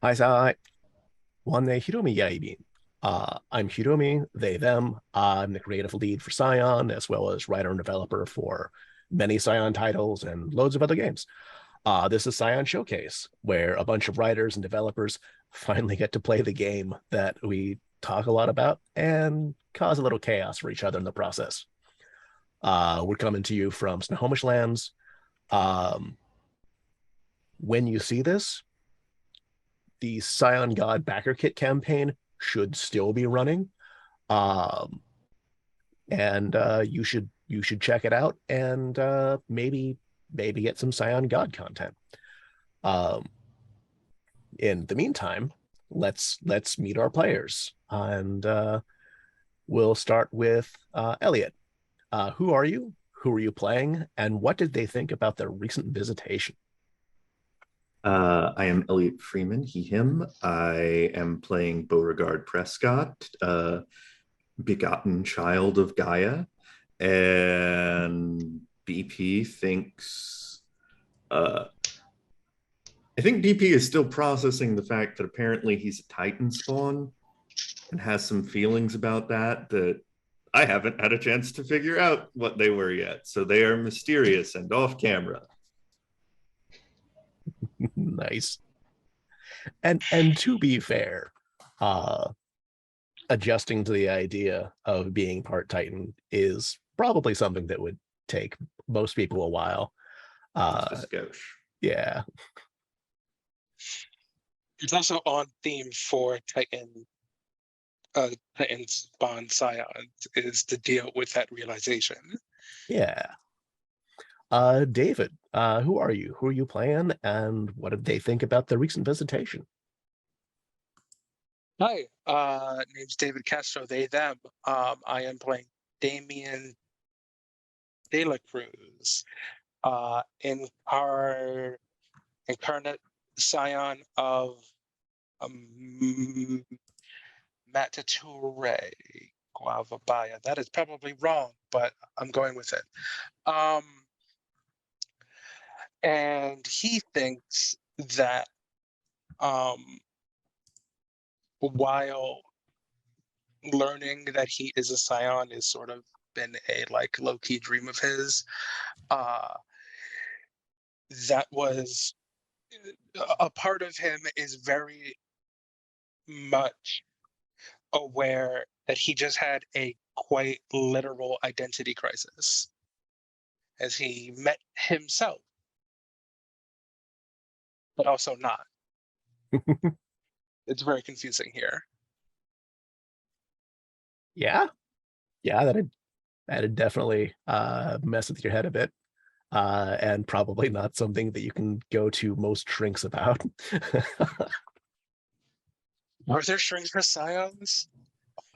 はいさい。One Hiromi Yaibin. I'm Hiromi, they, them. I'm the creative lead for Scion, as well as writer and developer for many Scion titles and loads of other games. This is Scion Showcase, where a bunch of writers and developers finally get to play the game that we talk a lot about and cause a little chaos for each other in the process. We're coming to you from Snohomish Lands. Um, when you see this, the Scion God Backer Kit campaign should still be running. Um, and you should check it out and maybe get some Scion God content. Um, in the meantime, let's meet our players, and we'll start with Elliot. Who are you? Who are you playing? And what did they think about their recent visitation? I am Elliot Freeman, he, him. I am playing Beauregard Prescott, begotten child of Gaia. And BP thinks, uh, I think BP is still processing the fact that apparently he's a Titan spawn and has some feelings about that I haven't had a chance to figure out what they were yet. So they are mysterious and off camera. Nice. And to be fair, uh, adjusting to the idea of being part Titan is probably something that would take most people a while. Just a Uh, skosh. yeah, It's also on theme for Titan Spawn Scion is to deal with that realization. yeah. David, who are you? Who are you playing? And what did they think about the recent visitation? Hi, name's David Castro, they, them. I am playing Damien De La Cruz, in our incarnate scion of um, Matature Guavabaya. That is probably wrong, but I'm going with it. Um, and he thinks that while learning that he is a scion is sort of been a like low-key dream of his, uh, that was a part of him is very much aware that he just had a quite literal identity crisis as he met himself, but also not. It's very confusing here. Yeah, yeah, that'd definitely mess with your head a bit. And probably not something that you can go to most shrinks about. Are there strings for scions?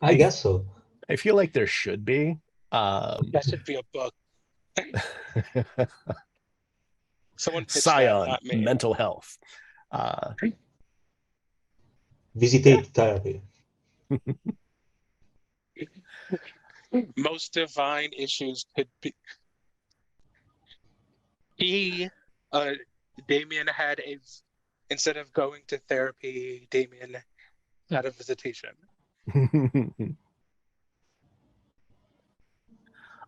I guess so. I feel like there should be. That should be a book. Someone pitch that, Scion, not me. mental health. Visitate therapy. Most divine issues could be. He, Damien had a, instead of going to therapy, Damien had a visitation.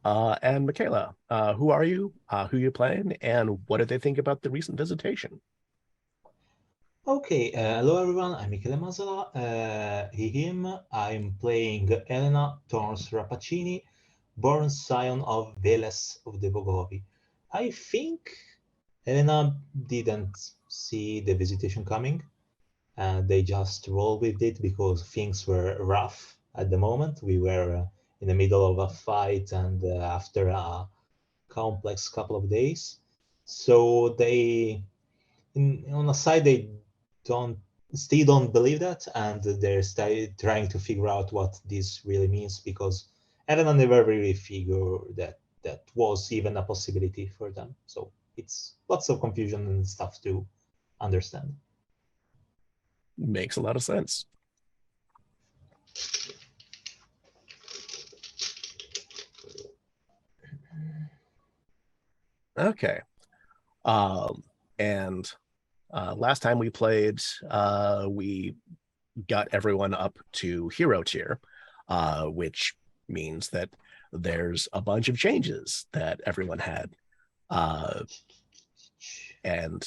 And Michaela, who are you? Who you playing? And what did they think about the recent visitation? Okay, hello everyone, I'm Michele Masola, he, him. I'm playing Elena Torns Rappaccini, born scion of Veles of the Bogovi. I think Elena didn't see the visitation coming, and they just rolled with it because things were rough at the moment. We were in the middle of a fight and after a complex couple of days. So they, on a side, they don't still don't believe that, and they're trying to figure out what this really means because Elena never really figured that that was even a possibility for them. So it's lots of confusion and stuff to understand. Makes a lot of sense. Okay. And last time we played, we got everyone up to hero tier, which means that there's a bunch of changes that everyone had. And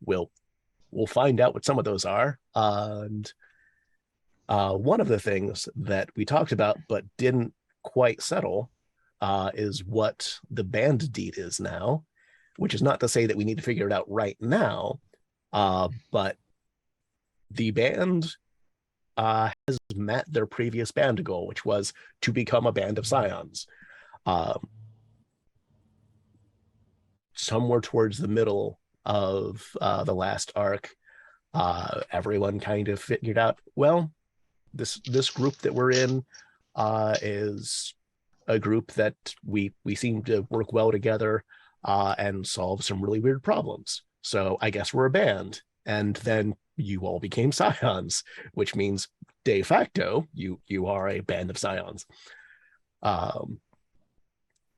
we'll find out what some of those are. And one of the things that we talked about but didn't quite settle is what the band deed is now, which is not to say that we need to figure it out right now, but the band has met their previous band goal, which was to become a band of Scions. Somewhere towards the middle of the last arc, everyone kind of figured out, well, this group that we're in is a group that we seem to work well together and solve some really weird problems. So I guess we're a band. And then you all became Scions, which means de facto you are a band of Scions.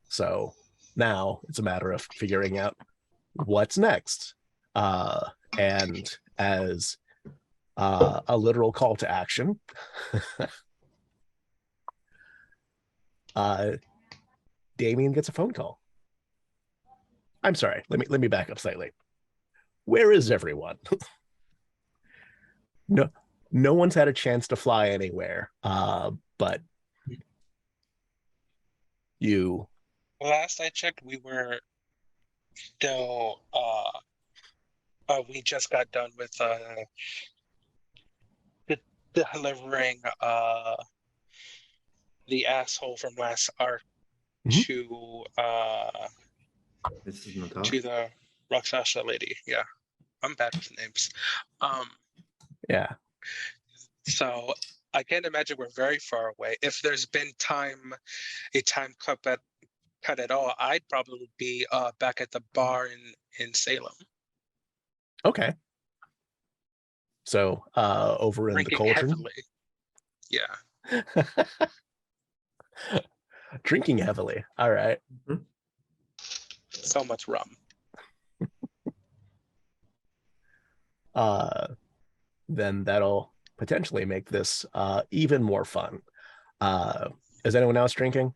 So now it's a matter of figuring out what's next. And as a literal call to action, Damien gets a phone call. I'm sorry, let me back up slightly. Where is everyone? No one's had a chance to fly anywhere, but you. Last I checked, we were still. We just got done with delivering the asshole from last arc to the Rakshasa lady. Yeah, I'm bad with names. Yeah. So I can't imagine we're very far away. If there's been a time cut at all, I'd probably be back at the bar in Salem. Okay. So over in Drinking the cauldron. heavily. Yeah. Drinking heavily. All right. Mm-hmm. So much rum. Then that'll potentially make this even more fun. Is anyone else drinking?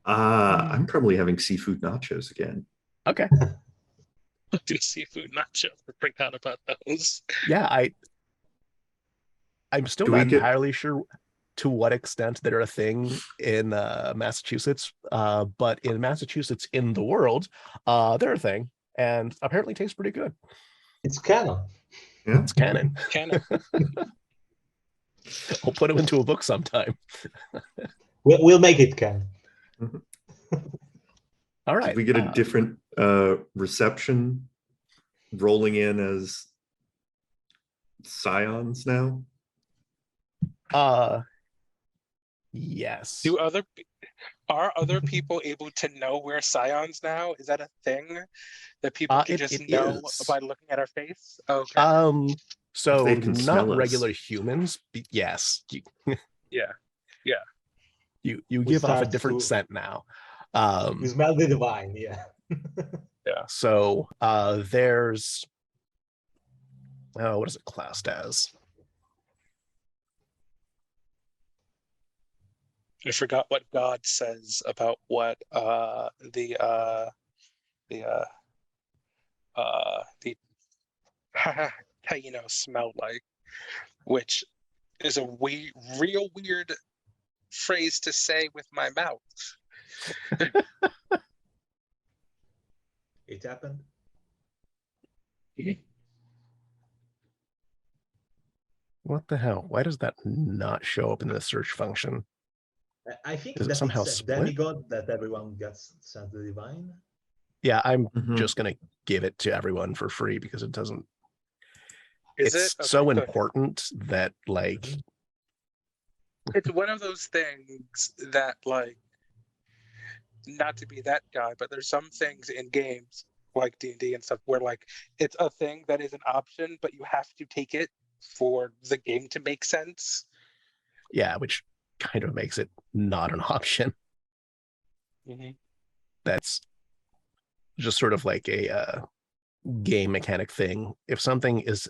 I'm probably having seafood nachos again. Okay. Do seafood nachos. I forgot about those. Yeah, I'm still not entirely sure to what extent they're a thing in Massachusetts, but in Massachusetts, in the world, they're a thing, and apparently taste pretty good. It's canon. Yeah. It's canon. Canon. I'll put them into a book sometime. We'll make it canon. All right. Did we get a different reception rolling in as Scions now? Yes. Are other people able to know we're Scions now? Is that a thing that people can just know by looking at our face? Okay. So they can not smell regular us. Humans. Yes. Yeah. You give off a different scent now. We smell the divine. Yeah. Yeah. So there's what is it classed as? I forgot what God says about what the Taino smell like, which is a real weird phrase to say with my mouth. It happened. What the hell? Why does that not show up in the search function? I think Is it that somehow it's a split? demigod that everyone gets sent the divine. Yeah, I'm just gonna give it to everyone for free because it doesn't. It's so important that like. It's one of those things that like, not to be that guy, but there's some things in games like D&D and stuff where like it's a thing that is an option, but you have to take it for the game to make sense. Yeah, which kind of makes it not an option. Mm-hmm. That's just sort of like a game mechanic thing. If something is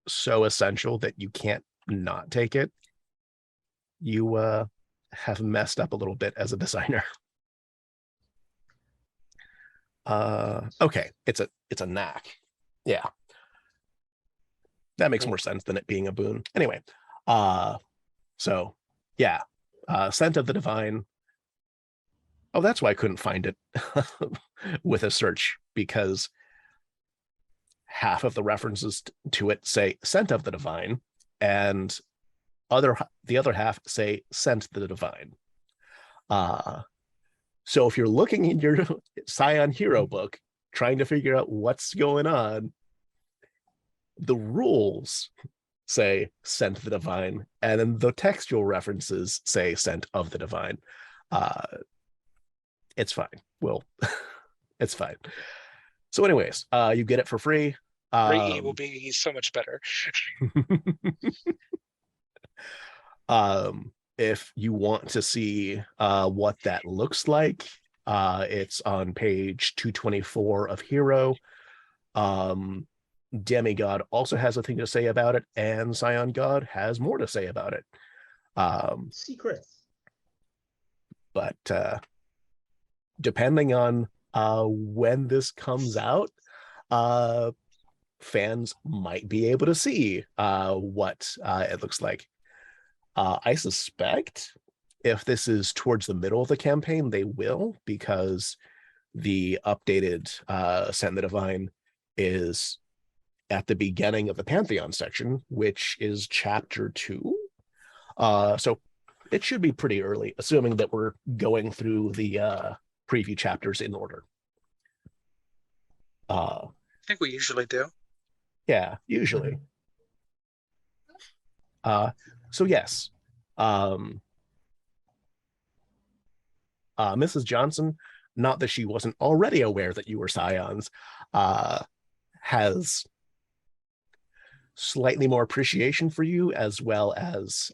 so essential that you can't not take it, you have messed up a little bit as a designer. Okay, it's a knack. Yeah, that makes more sense than it being a boon. Anyway, so yeah, Scent of the Divine. Oh, that's why I couldn't find it with a search, because half of the references to it say Scent of the Divine, and the other half say Scent the Divine. So if you're looking in your Scion Hero book, trying to figure out what's going on, the rules say Scent the Divine, and then the textual references say Scent of the Divine. It's fine. Well, it's fine. So anyways, you get it for free. Ray will be so much better. If you want to see what that looks like, it's on page 224 of Hero. Demigod also has a thing to say about it, and Scion God has more to say about it. Secrets. But depending on when this comes out, fans might be able to see what it looks like. I suspect if this is towards the middle of the campaign, they will, because the updated Scent the Divine is at the beginning of the Pantheon section, which is chapter 2. So it should be pretty early, assuming that we're going through the preview chapters in order. I think we usually do. Yeah, usually. So yes, Mrs. Johnson, not that she wasn't already aware that you were Scions, has slightly more appreciation for you, as well as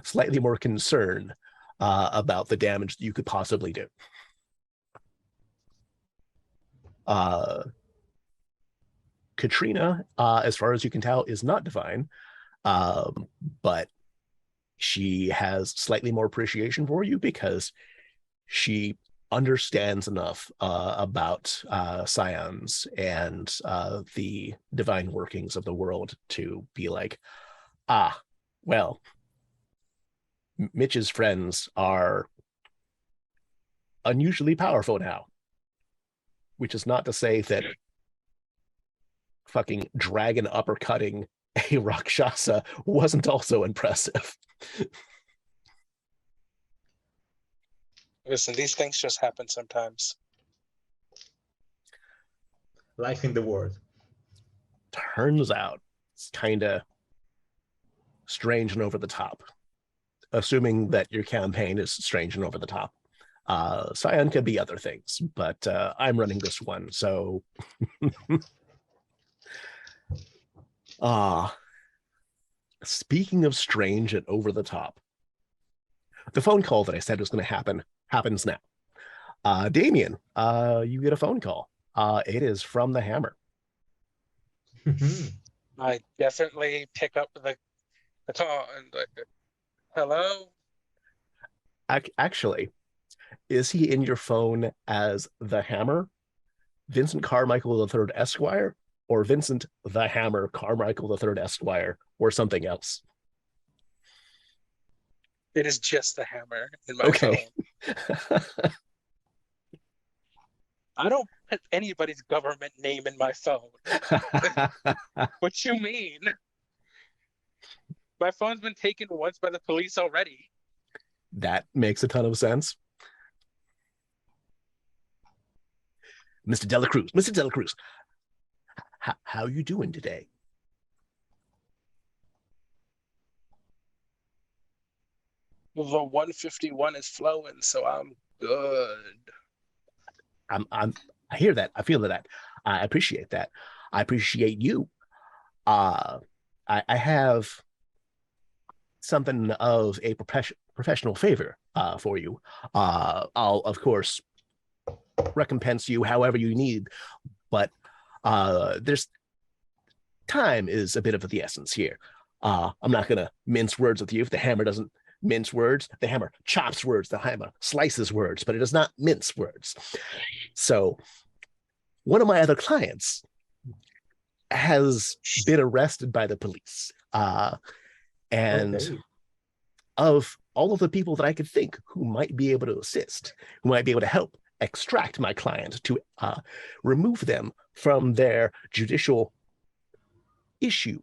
slightly more concern about the damage that you could possibly do. Katrina, as far as you can tell, is not divine, but she has slightly more appreciation for you because she understands enough about Scions and the divine workings of the world to be like, well, Mitch's friends are unusually powerful now, which is not to say that fucking dragon uppercutting a Rakshasa wasn't also impressive. Listen, these things just happen sometimes. Life in the world. Turns out it's kind of strange and over the top, assuming that your campaign is strange and over the top. Scion could be other things, but I'm running this one, so speaking of strange and over the top, the phone call that I said was going to happen happens now. Damien, you get a phone call. It is from the Hammer. I definitely pick up the call and hello? Actually, is he in your phone as the Hammer, Vincent Carmichael III Esquire, or Vincent the Hammer Carmichael III Esquire, or something else? It is just the Hammer in my phone. I don't put anybody's government name in my phone. What you mean? My phone's been taken once by the police already. That makes a ton of sense. Mr. Delacruz, how you doing today? The 151 is flowing, so I'm good. I hear that. I feel that. I appreciate that. I appreciate you. I have something of a professional favor for you. I'll, of course, recompense you however you need, but there's time is a bit of the essence here. I'm not going to mince words with you. If the hammer doesn't mince words, the hammer chops words, the hammer slices words, but it does not mince words. So one of my other clients has been arrested by the police. And Okay. of all of the people that I could think who might be able to assist, who might be able to help extract my client to remove them from their judicial issue,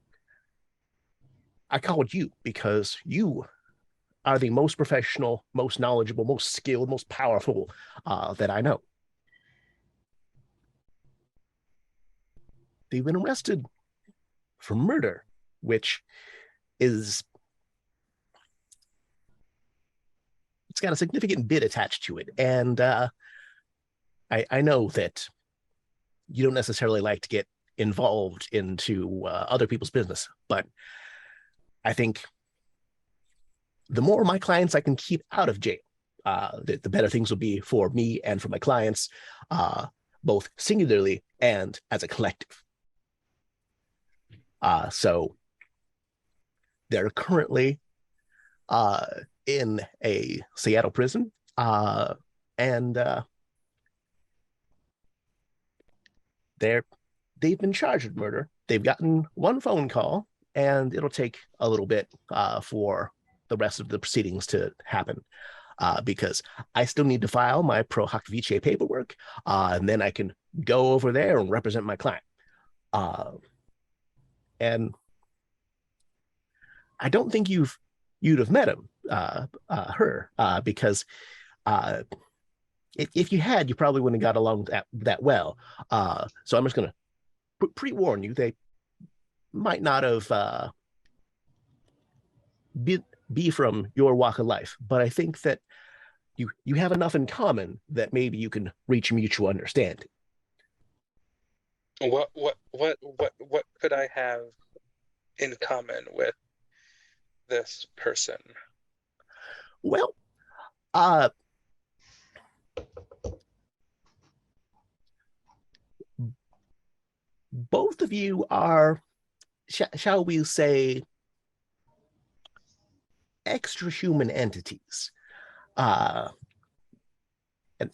I called you because you are the most professional, most knowledgeable, most skilled, most powerful that I know. They've been arrested for murder, which is, it's got a significant bid attached to it. And I know that you don't necessarily like to get involved into other people's business, but I think the more my clients I can keep out of jail, the better things will be for me and for my clients, both singularly and as a collective. So they're currently in a Seattle prison, and they've been charged with murder. They've gotten one phone call, and it'll take a little bit for the rest of the proceedings to happen, because I still need to file my pro hoc vice paperwork, and then I can go over there and represent my client. And I don't think you'd have met her, because if you had, you probably wouldn't have got along that well. So I'm just going to pre-warn you, they might not have be from your walk of life, but I think that you have enough in common that maybe you can reach mutual understanding. What could I have in common with this person? Well, both of you are, shall we say, extra human entities. And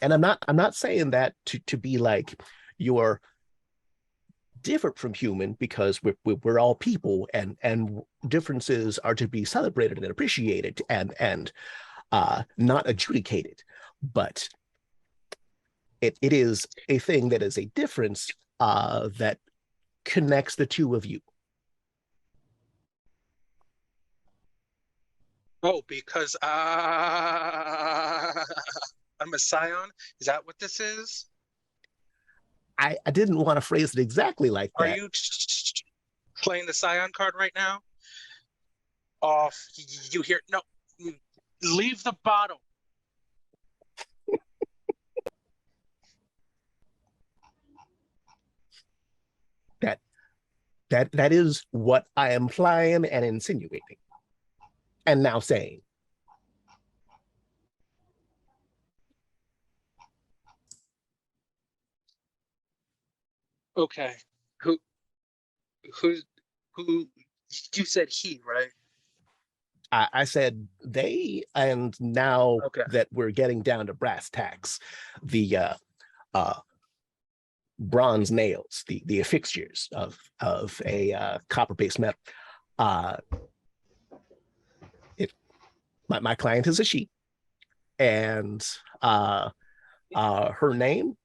I'm not saying that to be like you're different from human, because we're all people, and differences are to be celebrated and appreciated and not adjudicated. But it is a thing that is a difference that connects the two of you. Oh, because I'm a Scion? Is that what this is? I didn't want to phrase it exactly like that. Are you playing the Scion card right now? Off. You hear? No. Leave the bottle. That is what I am implying and insinuating, and now saying. Okay. Who? You said he, right? I said they, and now Okay. that we're getting down to brass tacks, the bronze nails, the fixtures of a copper-based metal. My client is a she, and her name,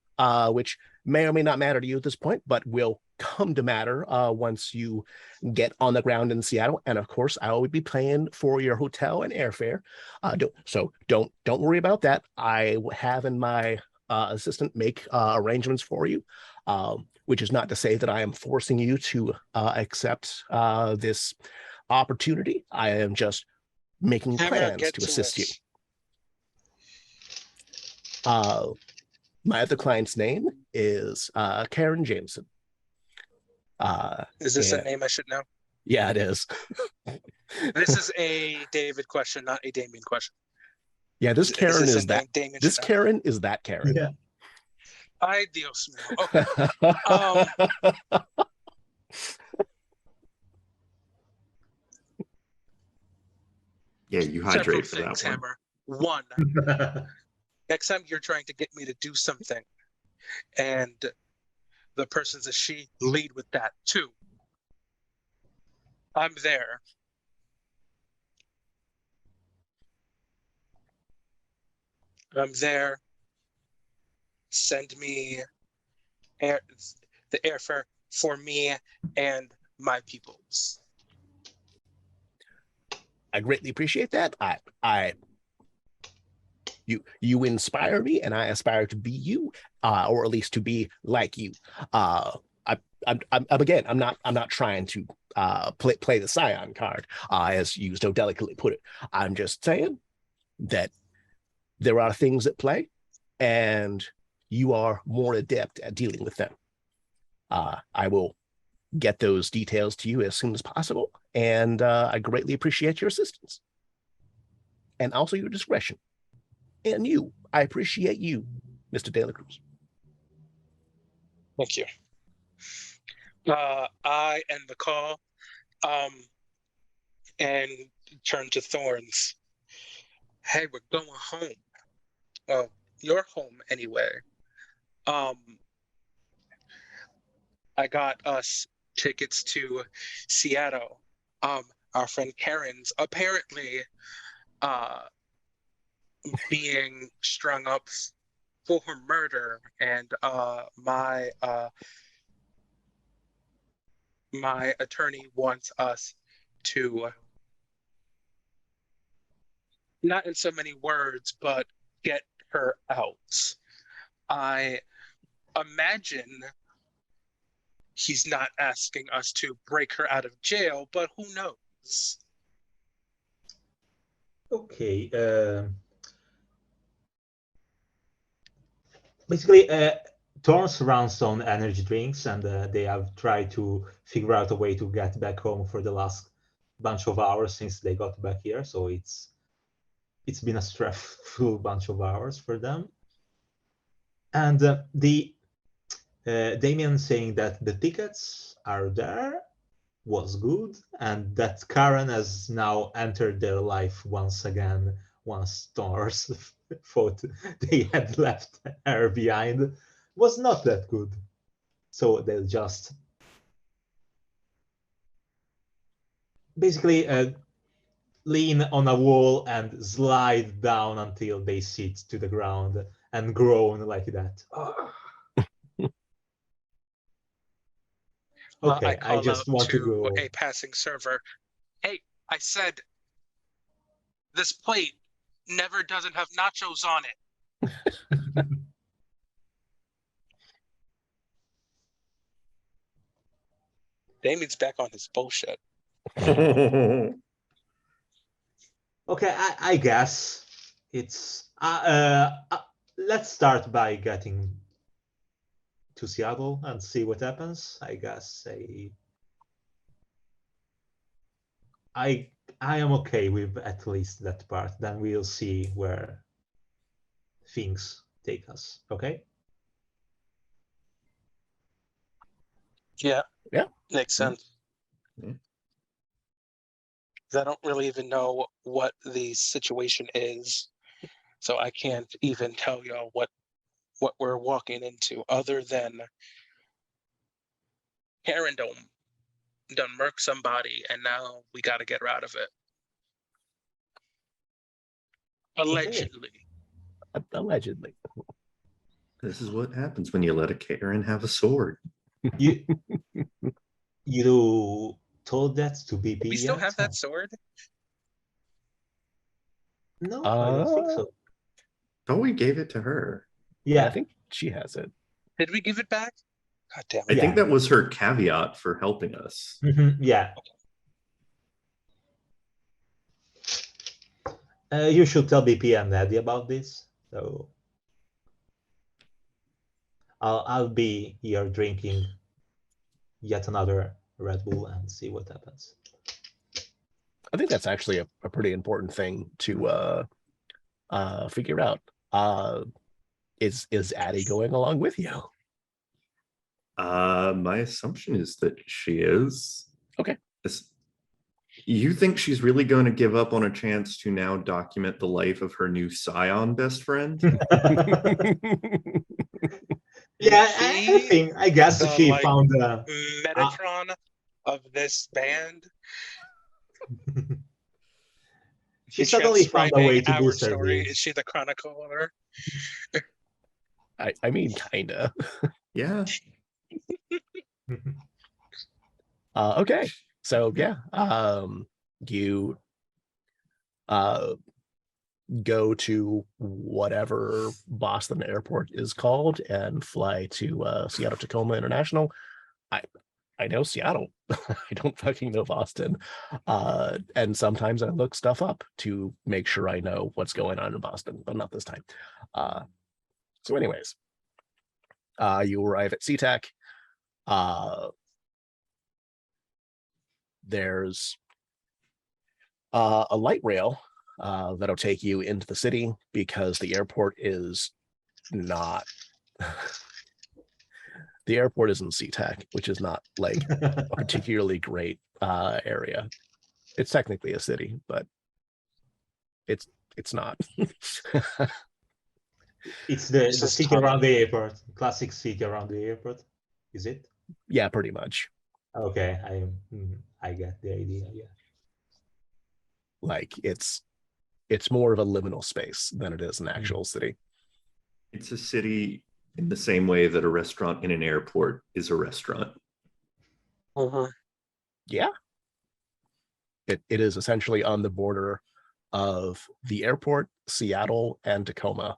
which may or may not matter to you at this point, but will come to matter once you get on the ground in Seattle. And of course, I will be paying for your hotel and airfare. Don't worry about that. I have in my assistant make arrangements for you, which is not to say that I am forcing you to accept this opportunity. I am just making plans to assist you. My other client's name is Karen Jameson. Is this a name I should know? Yeah, it is. This is a David question, not a Damien question. Yeah, this Karen is that. This Karen is that Karen. Yeah. Ay, Dios mío. Okay. Yeah, you Several hydrate for that things, one. Hammer. One, next time you're trying to get me to do something and the person's a she, lead with that. Two, I'm there. I'm there. Send me air, the airfare for me and my peoples. I greatly appreciate that. You inspire me, and I aspire to be you, or at least to be like you. I, again, I'm not trying to play the Scion card, as you so delicately put it. I'm just saying that there are things at play, and you are more adept at dealing with them. I will get those details to you as soon as possible, and I greatly appreciate your assistance and also your discretion. And you, I appreciate you, Mr. De La Cruz. Thank you. I end the call and turn to Thorns. Hey, we're going home. Well, you're home anyway. I got us tickets to Seattle. Our friend Karen's apparently being strung up for her murder, and my attorney wants us to, not in so many words, but get her out. I imagine he's not asking us to break her out of jail, but who knows? Okay. Basically, Thorns runs on energy drinks, and they have tried to figure out a way to get back home for the last bunch of hours since they got back here. So it's been a stressful bunch of hours for them. And the Damien saying that the tickets are there was good, and that Karen has now entered their life once again once Thorns thought they had left her behind was not that good. So they'll just basically lean on a wall and slide down until they sit to the ground and groan like that. Okay, I just want to go. A passing server. Hey, I said this plate never doesn't have nachos on it. Damien's back on his bullshit. Okay, I guess it's let's start by getting to Seattle and see what happens. I guess I am okay with at least that part. Then we'll see where things take us. Okay. Yeah. Yeah. Makes sense. Yeah. I don't really even know what the situation is, so I can't even tell y'all what we're walking into, other than Karen done murk somebody, and now we got to get her out of it. Allegedly. Allegedly. This is what happens when you let a Karen have a sword. You told that to BP We still have that sword? No, I don't think so. Oh, we gave it to her. Yeah, I think she has it. Did we give it back? God damn it. I think that was her caveat for helping us. Mm-hmm. Yeah. You should tell BP and Eddie about this. So I'll be here drinking yet another Red Bull and see what happens. I think that's actually a pretty important thing to figure out. Is Addie going along with you? My assumption is that she is. Okay. You think she's really going to give up on a chance to now document the life of her new Scion best friend? Yeah, She, I guess the she like found Metatron of this band. she Is suddenly found a transcribing way to our boost her story? Is views. she the chronicler? I mean, kinda. Yeah. Okay. So yeah, you go to whatever Boston airport is called and fly to Seattle Tacoma International. I know Seattle. I don't fucking know Boston. And sometimes I look stuff up to make sure I know what's going on in Boston, but not this time. So anyways, you arrive at SeaTac. There's a light rail that'll take you into the city because the airport is not the airport is in SeaTac, which is not like a particularly great area. It's technically a city, but it's not. It's the It's just city around tunnel. the airport, classic city around the airport, is it? Yeah, pretty much. Okay, I get the idea. Yeah. Like it's more of a liminal space than it is an actual city. It's a city in the same way that a restaurant in an airport is a restaurant. Yeah. It is essentially on the border of the airport, Seattle, and Tacoma.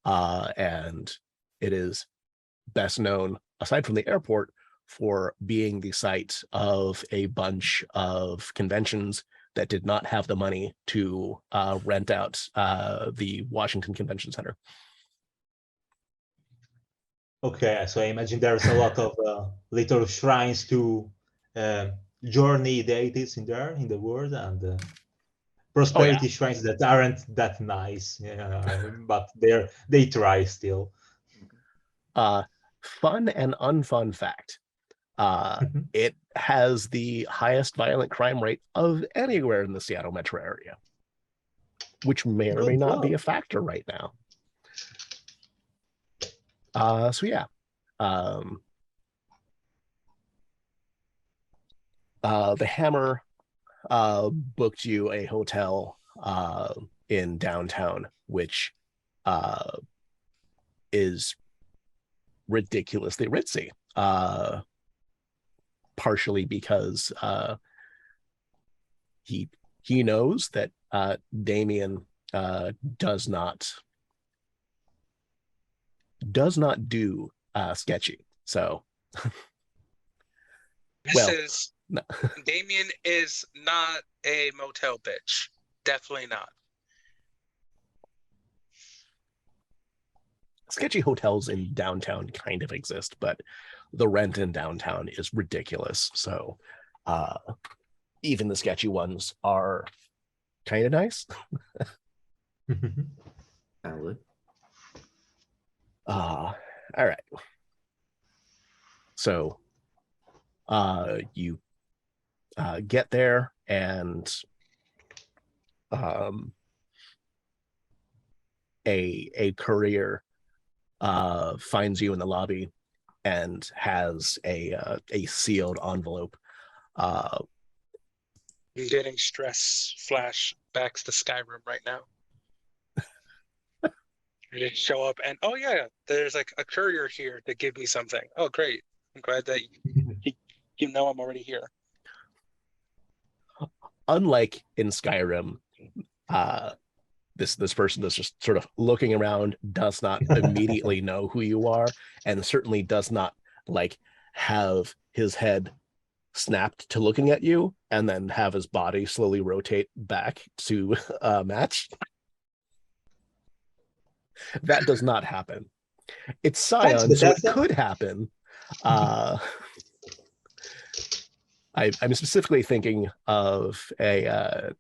And it is best known, aside from the airport, for being the site of a bunch of conventions that did not have the money to rent out the Washington Convention Center. Okay, so I imagine there's a lot of little shrines to journey deities in there in the world, and prosperity shrines that aren't that nice, but they try still. Fun and unfun fact. It has the highest violent crime rate of anywhere in the Seattle metro area, which may or may not be a factor right now. So yeah. The Hammer booked you a hotel in downtown, which is ridiculously ritzy. Partially because he knows that Damien does not do sketchy. So Damien is not a motel bitch. Definitely not. Sketchy hotels in downtown kind of exist, but the rent in downtown is ridiculous. So even the sketchy ones are kind of nice. Valid. All right. So you get there, and a courier finds you in the lobby and has a sealed envelope. I'm getting stress flashbacks to Skyrim right now. You show up and oh yeah, there's like a courier here to give me something. Oh great, I'm glad that you know I'm already here. Unlike in Skyrim, this person is just sort of looking around, does not immediately know who you are, and certainly does not like have his head snapped to looking at you and then have his body slowly rotate back to match. That does not happen. It's Scion, so it could happen. I'm specifically thinking of a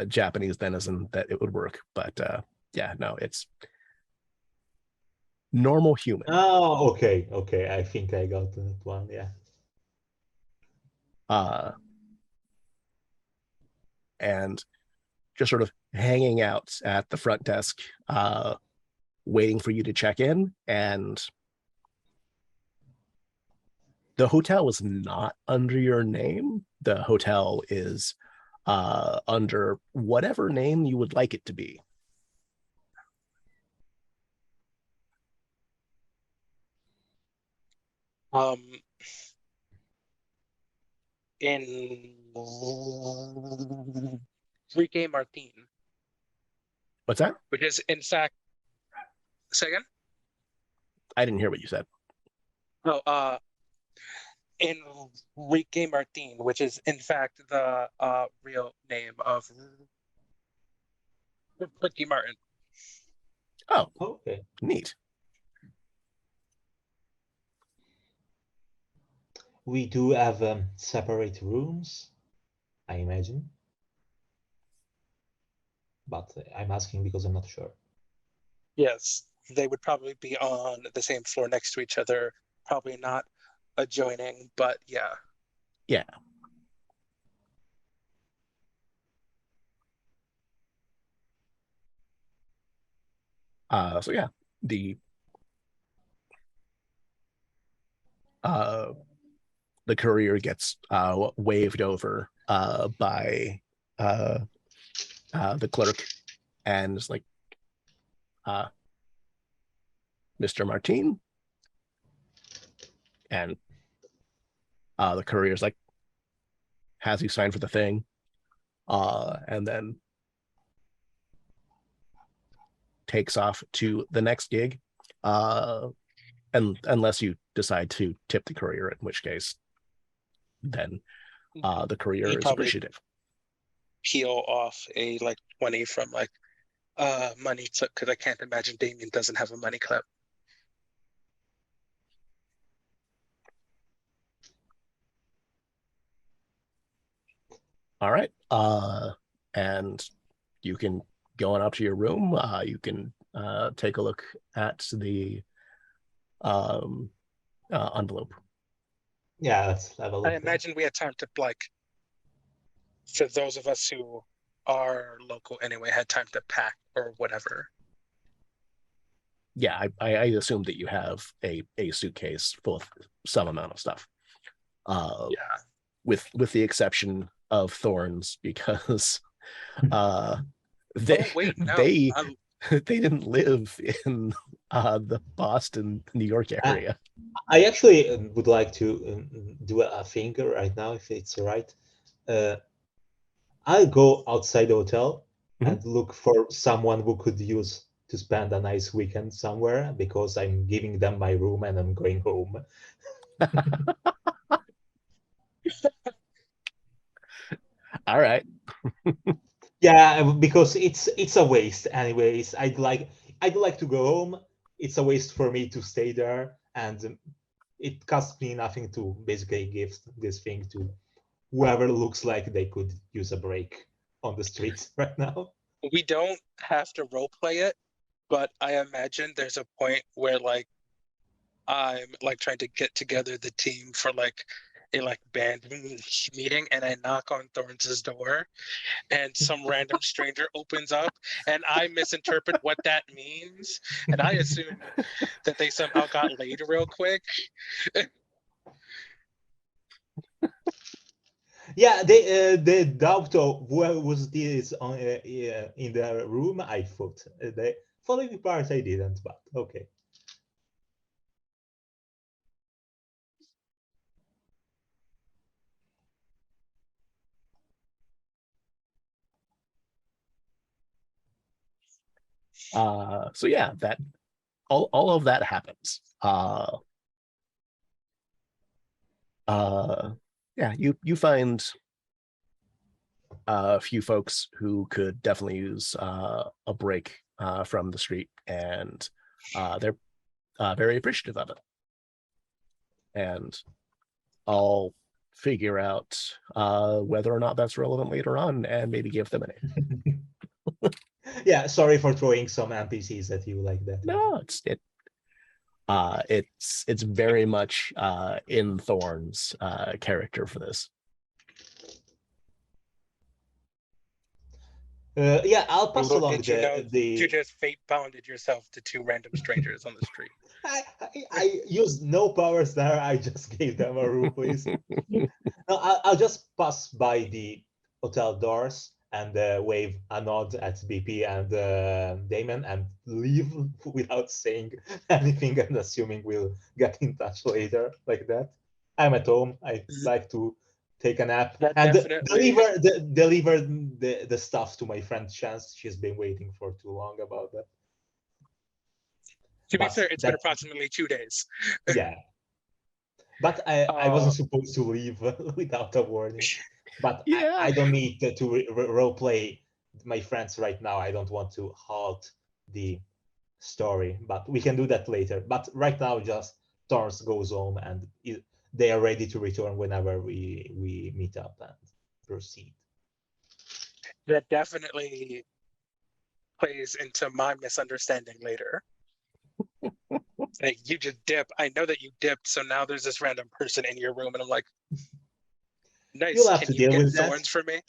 Japanese denizen that it would work, but yeah, no, it's normal human. Oh, okay, okay. I think I got that one. Yeah. And just sort of hanging out at the front desk, waiting for you to check in. And the hotel is not under your name. The hotel is under whatever name you would like it to be. In Rique Martin, What's that? which is in fact, second. I didn't hear what you said. Oh, Enrique Martin, which is in fact the real name of Ricky Martin. Oh, Okay. neat. We do have separate rooms, I imagine. But I'm asking because I'm not sure. Yes, they would probably be on the same floor next to each other, probably not adjoining, but yeah. Yeah. So yeah, the courier gets waved over by the clerk, and is like, Mr. Martin. And the courier's like, has you sign for the thing? And then takes off to the next gig. And unless you decide to tip the courier, in which case then the courier He'd is probably appreciative. peel off a like 20 from like money clip, because I can't imagine Damien doesn't have a money clip. All right. And you can go on up to your room. You can take a look at the envelope. Yeah, let's have a look. I imagine we had time to like, for those of us who are local anyway, had time to pack or whatever. Yeah, I assume that you have a suitcase full of some amount of stuff. Yeah. With the exception of Thorns, because they Oh wait, no. they they didn't live in the Boston, New York area. I actually would like to do a thing right now, if it's all right. I'll go outside the hotel and look for someone who could use to spend a nice weekend somewhere, because I'm giving them my room and I'm going home. All right. Yeah, because it's a waste anyways. I'd like to go home. It's a waste for me to stay there, and it costs me nothing to basically give this thing to whoever looks like they could use a break on the streets right now. We don't have to role play it, but I imagine there's a point where like I'm like trying to get together the team for like a like band meeting, and I knock on Thorns' door, and some random stranger opens up, and I misinterpret what that means, and I assume that they somehow got laid real quick. Yeah, the doctor who was this on in the room, I thought. The following part I didn't, but okay. So yeah, that all of that happens. Yeah, you find a few folks who could definitely use a break from the street, and they're very appreciative of it. And I'll figure out whether or not that's relevant later on, and maybe give them a name. Yeah, sorry for throwing some NPCs at you like that. No, It's very much in Thorn's character for this. Yeah, I'll pass Little along did you know, the. you just fate bounded yourself to two random strangers on the street. I used no powers there. I just gave them a rule, please. No, I'll just pass by the hotel doors and wave a nod at BP and Damon and leave without saying anything and assuming we'll get in touch later like that. I'm at home. I like to take a nap That and definitely- deliver the stuff to my friend Chance. She's been waiting for too long about that. To be But fair, it's been approximately 2 days. Yeah. But I wasn't supposed to leave without a warning. But Yeah. I don't need to roleplay my friends right now. I don't want to halt the story, but we can do that later. But right now, just Thorns goes home and they are ready to return whenever we meet up and proceed. That definitely plays into my misunderstanding later. Like, you just dip. I know that you dipped, so now there's this random person in your room, and I'm like, nice. You'll have Can to you deal get with that. thorns for me?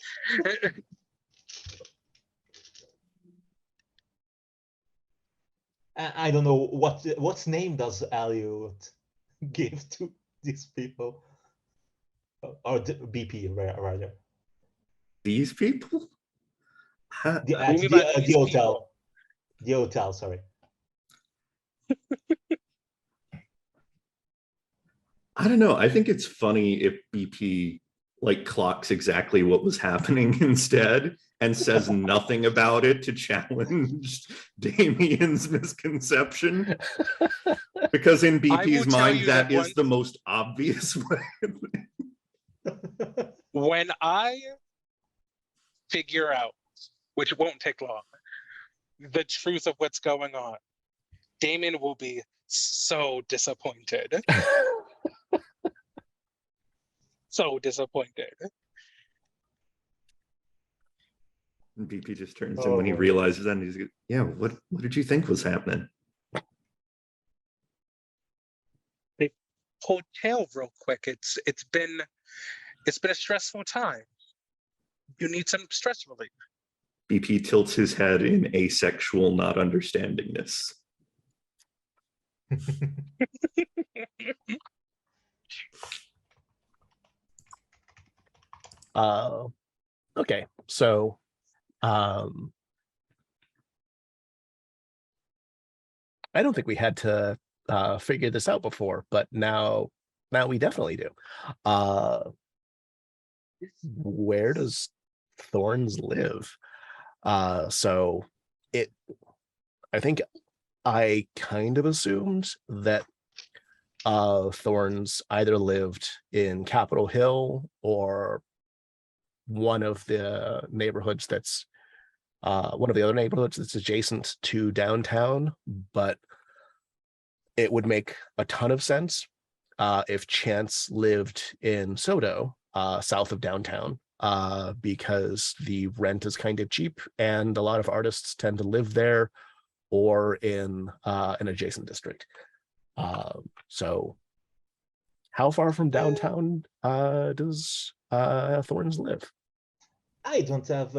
I don't know what name does Elliot give to these people, or BP rather. These people? The What do you mean by these hotel. people? The hotel, sorry. I don't know. I think it's funny if BP like clocks exactly what was happening instead and says nothing about it to challenge Damien's misconception. Because in BP's mind, that is the most obvious way. When I figure out, which won't take long, the truth of what's going on, Damien will be so disappointed. So disappointed. And BP just turns in when he realizes that, and he's like, yeah, what did you think was happening? They hold tail real quick. It's been a stressful time. You need some stress relief. BP tilts his head in asexual not understandingness. Okay, so I don't think we had to figure this out before, but now we definitely do. Where does Thorns live? So I think I kind of assumed that Thorns either lived in Capitol Hill or one of the neighborhoods that's one of the other neighborhoods that's adjacent to downtown, but it would make a ton of sense if Chance lived in Sodo, south of downtown, because the rent is kind of cheap and a lot of artists tend to live there or in an adjacent district. So how far from downtown does Thorns live? I don't have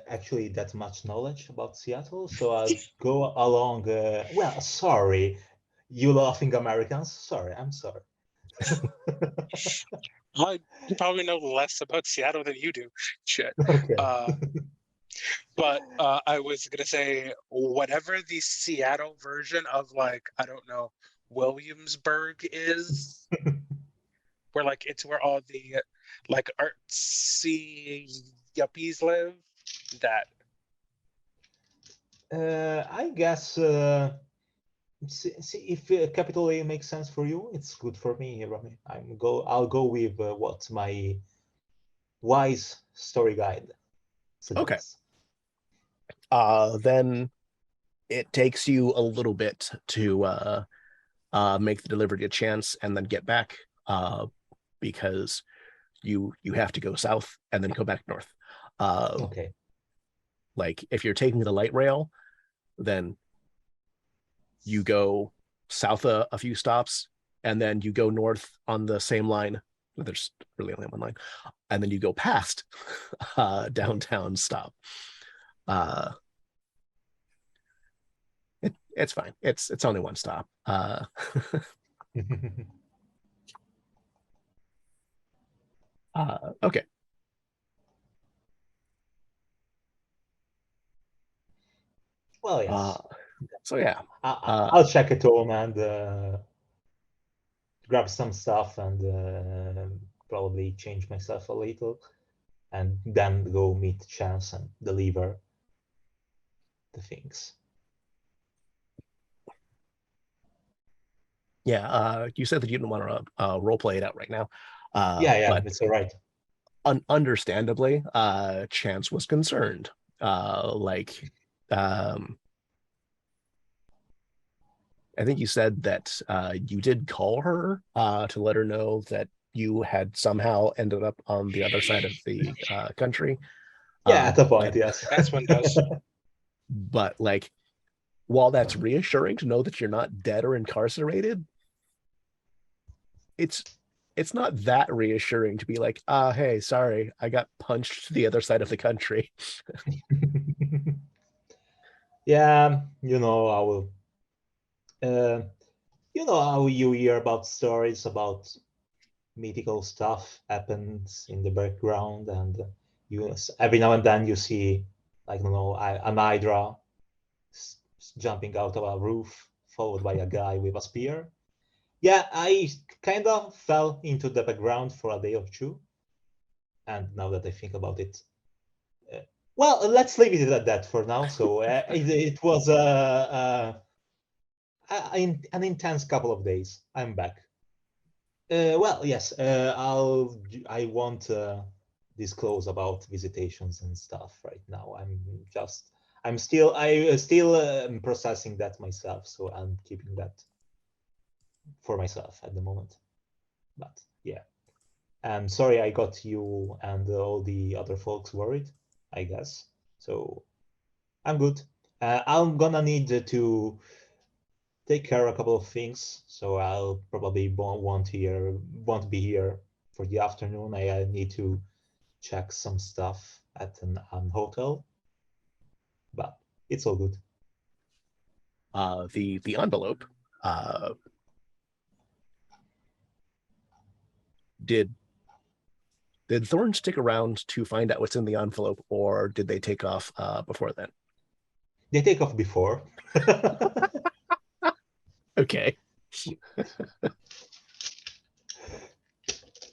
actually that much knowledge about Seattle, so I'll go along. Well, sorry, you laughing Americans. Sorry, I'm sorry. I probably know less about Seattle than you do. Shit. Okay. But I was gonna say, whatever the Seattle version of, like, I don't know, Williamsburg is, where like it's where all the like artsy yuppies live. That I guess see if capital A makes sense for you, it's good for me, Hiromi. I'll go with what my wise story guide suggests. Okay. Then it takes you a little bit to make the delivery to Chance and then get back, because you have to go south and then go back north. Okay. Like if you're taking the light rail, then you go south a few stops, and then you go north on the same line. There's really only one line, and then you go past downtown stop. It's fine. It's only one stop. Okay. Well, yes. So yeah, I'll check it home and grab some stuff and probably change myself a little, and then go meet Chance and deliver the things. yeah. You said that you didn't want to role play it out right now. Yeah, But it's all right. understandably, Chance was concerned. I think you said that you did call her to let her know that you had somehow ended up on the other side of the country. Yeah, at a point, yes. That's one does. But like, while that's reassuring to know that you're not dead or incarcerated, it's not that reassuring to be like, hey, sorry, I got punched to the other side of the country. Yeah, I will. How you hear about stories about mythical stuff happens in the background, and every now and then you see, like, I don't know, an hydra jumping out of a roof, followed by a guy with a spear. Yeah, I kind of fell into the background for a day or two, and now that I think about it, well, let's leave it at that for now. So it was an intense couple of days. I'm back. Well, yes, I won't disclose about visitations and stuff right now. I'm still processing that myself, so I'm keeping that for myself at the moment. But yeah, I'm sorry I got you and all the other folks worried, I guess. So I'm good. I'm gonna need to take care of a couple of things, so I'll probably won't be here for the afternoon. I need to check some stuff at an hotel, but it's all good. The envelope, did Thorn stick around to find out what's in the envelope, or did they take off before then? They take off before. Okay.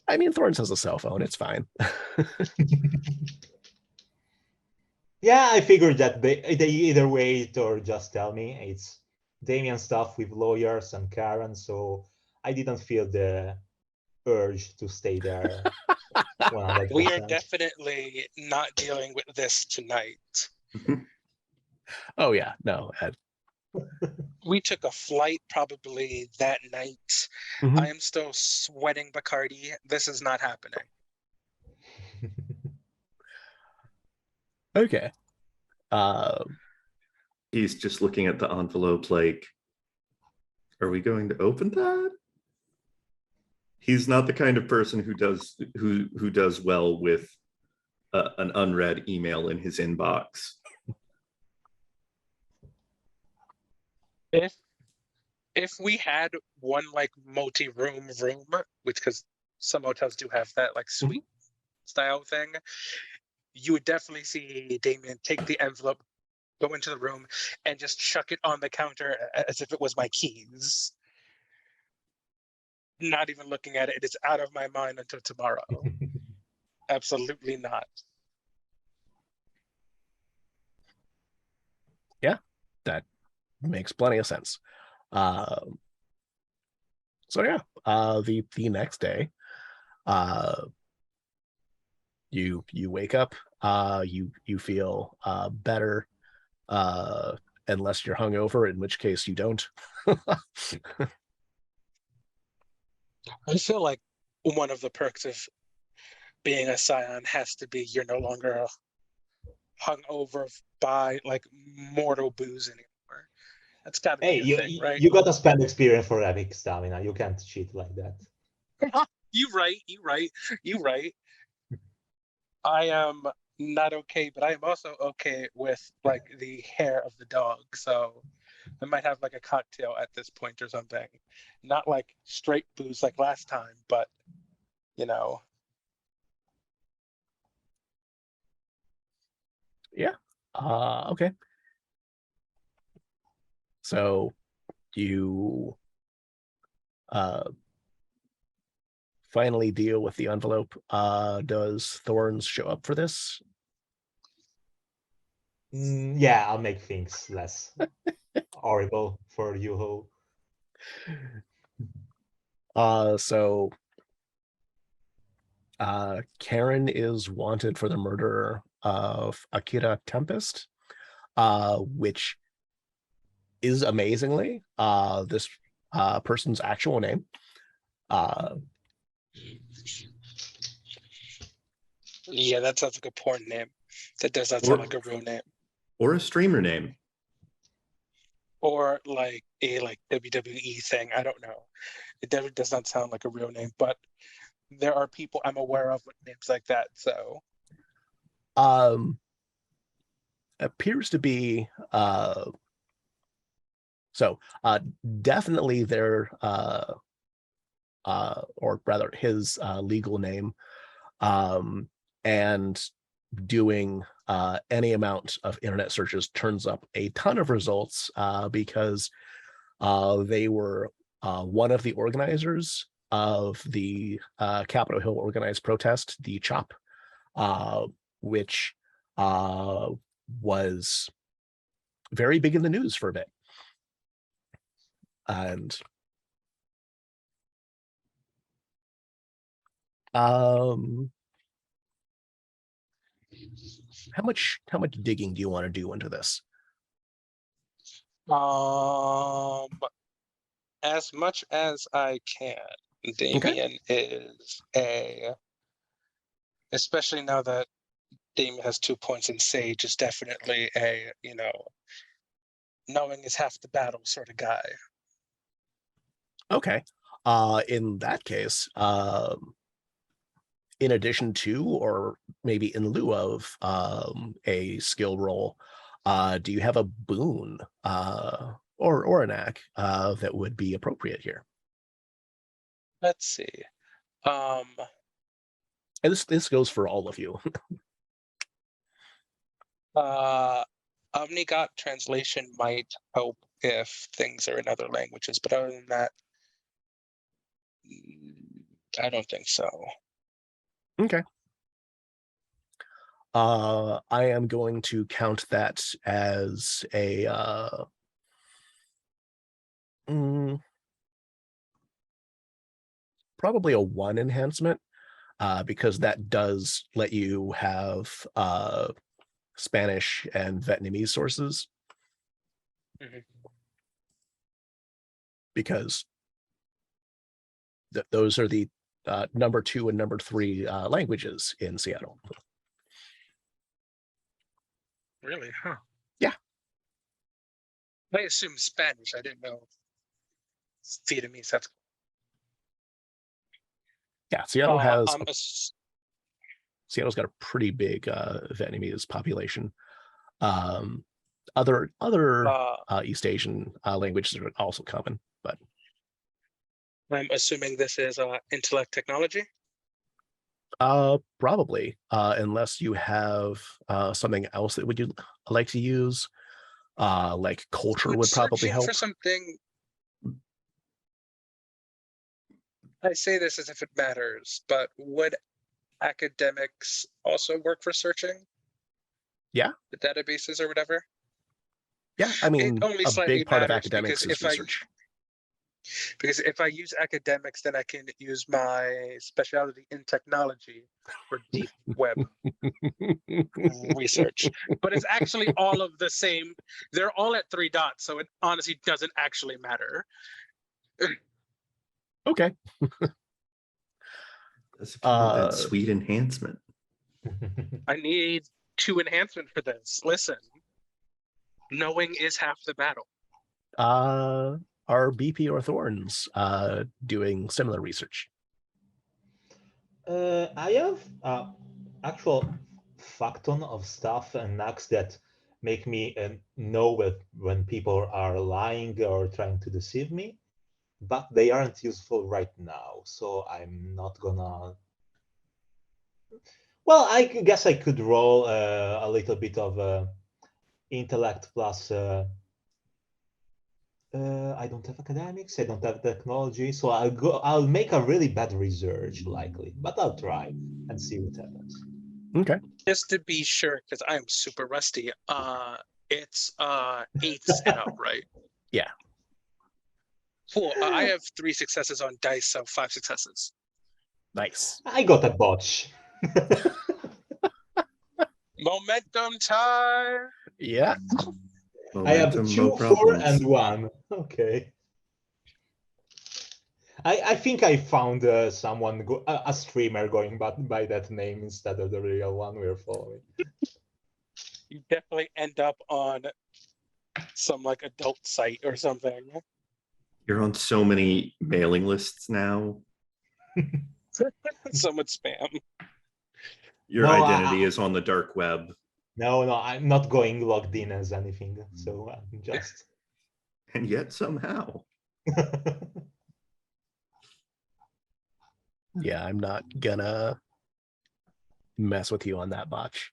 I mean, Thorns has a cell phone. It's fine. Yeah, I figured that they either wait or just tell me. It's Damien stuff with lawyers and Karen, so I didn't feel the urge to stay there 100%. We are definitely not dealing with this tonight. Oh yeah, no. We took a flight probably that night. Mhm. I am still sweating Bacardi. This is not happening. Okay. He's just looking at the envelope like, are we going to open that? He's not the kind of person who does well with an unread email in his inbox. If we had one like multi-room room, which because some hotels do have that like suite style thing, you would definitely see Damien take the envelope, go into the room, and just chuck it on the counter as if it was my keys. Not even looking at it. It is out of my mind until tomorrow. Absolutely not. Yeah, that makes plenty of sense. So yeah, the next day, you wake up, you feel better, unless you're hungover, in which case you don't. I feel like one of the perks of being a Scion has to be you're no longer hungover by like mortal booze anymore. That's got to Hey, be a thing, right? you gotta spend experience for epic stamina. You can't cheat like that. You right. You right. You right. I am not okay, but I am also okay with like the hair of the dog. So I might have like a cocktail at this point or something. Not like straight booze like last time, but you know. Yeah. Okay. So you finally deal with the envelope. Does Thorns show up for this? Yeah, I'll make things less horrible for Yuho. So Karen is wanted for the murder of Akira Tempest, which is amazingly this person's actual name. Yeah, that sounds like a porn name. That does not sound like a real name. Or a streamer name. Or like a WWE thing. I don't know. It definitely does not sound like a real name, but there are people I'm aware of with names like that. So appears to be definitely their or rather his legal name, and doing any amount of internet searches turns up a ton of results because they were one of the organizers of the Capitol Hill organized protest, the CHOP, which was very big in the news for a bit. And how much digging do you want to do into this? as much as I can. Damien is especially now that Damien has 2 points and Sage is definitely a, knowing is half the battle sort of guy. Okay. In that case, in addition to, or maybe in lieu of a skill roll, do you have a boon or a knack that would be appropriate here? Let's see. And this goes for all of you. Omnigot translation might help if things are in other languages, but other than that, I don't think so. Okay. I am going to count that as a probably a 1 enhancement, because that does let you have Spanish and Vietnamese sources. Mm-hmm. Because those are the number 2 and number 3 languages in Seattle. Really? Huh. Yeah. I assume Spanish. I didn't know Vietnamese. That's yeah. Seattle's got a pretty big Vietnamese population. Other East Asian languages are also common, but I'm assuming this is intellect technology. Probably, unless you have something else that would you like to use, like culture would probably help. For something, I say this as if it matters, but would academics also work for searching? Yeah. The databases or whatever? Yeah, I mean, it only a slightly big part of matters academics is research. Because if I use academics, then I can use my specialty in technology for deep web research. But it's actually all of the same. They're all at 3 dots, so it honestly doesn't actually matter. Okay. That's that sweet enhancement. I need 2 enhancement for this. Listen, knowing is half the battle. are BP or Thorns doing similar research? I have actual facton of stuff and knacks that make me know when people are lying or trying to deceive me, but they aren't useful right now, so I'm not gonna. Well, I guess I could roll a little bit of intellect plus. I don't have academics. I don't have technology, so I'll make a really bad research, likely, but I'll try and see what happens. Okay. Just to be sure, because I'm super rusty. It's 8s and up, right? Yeah. Cool. I have 3 successes on dice, so 5 successes. Nice. I got a botch. Momentum time. Yeah. I have Momentum, 2, no 4, problems. and 1. Okay. I think I found someone, a streamer going by that name instead of the real one we're following. You definitely end up on some like adult site or something. You're on so many mailing lists now. Someone spam. Your No, identity is on the dark web. No, I'm not going logged in as anything, so I'm just. And yet somehow. Yeah, I'm not gonna mess with you on that botch.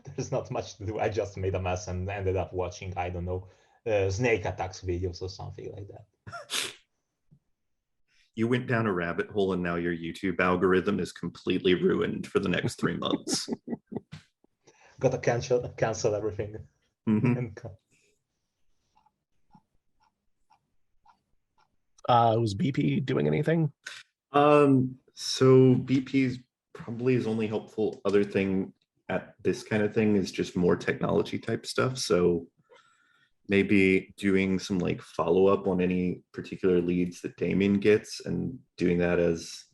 There's not much to do. I just made a mess and ended up watching, I don't know, snake attacks videos or something like that. You went down a rabbit hole and now your YouTube algorithm is completely ruined for the next 3 months. Gotta cancel everything. Mm-hmm. Was BP doing anything? So BP's probably his only helpful other thing at this kind of thing is just more technology type stuff. So maybe doing some like follow-up on any particular leads that Damien gets and doing that as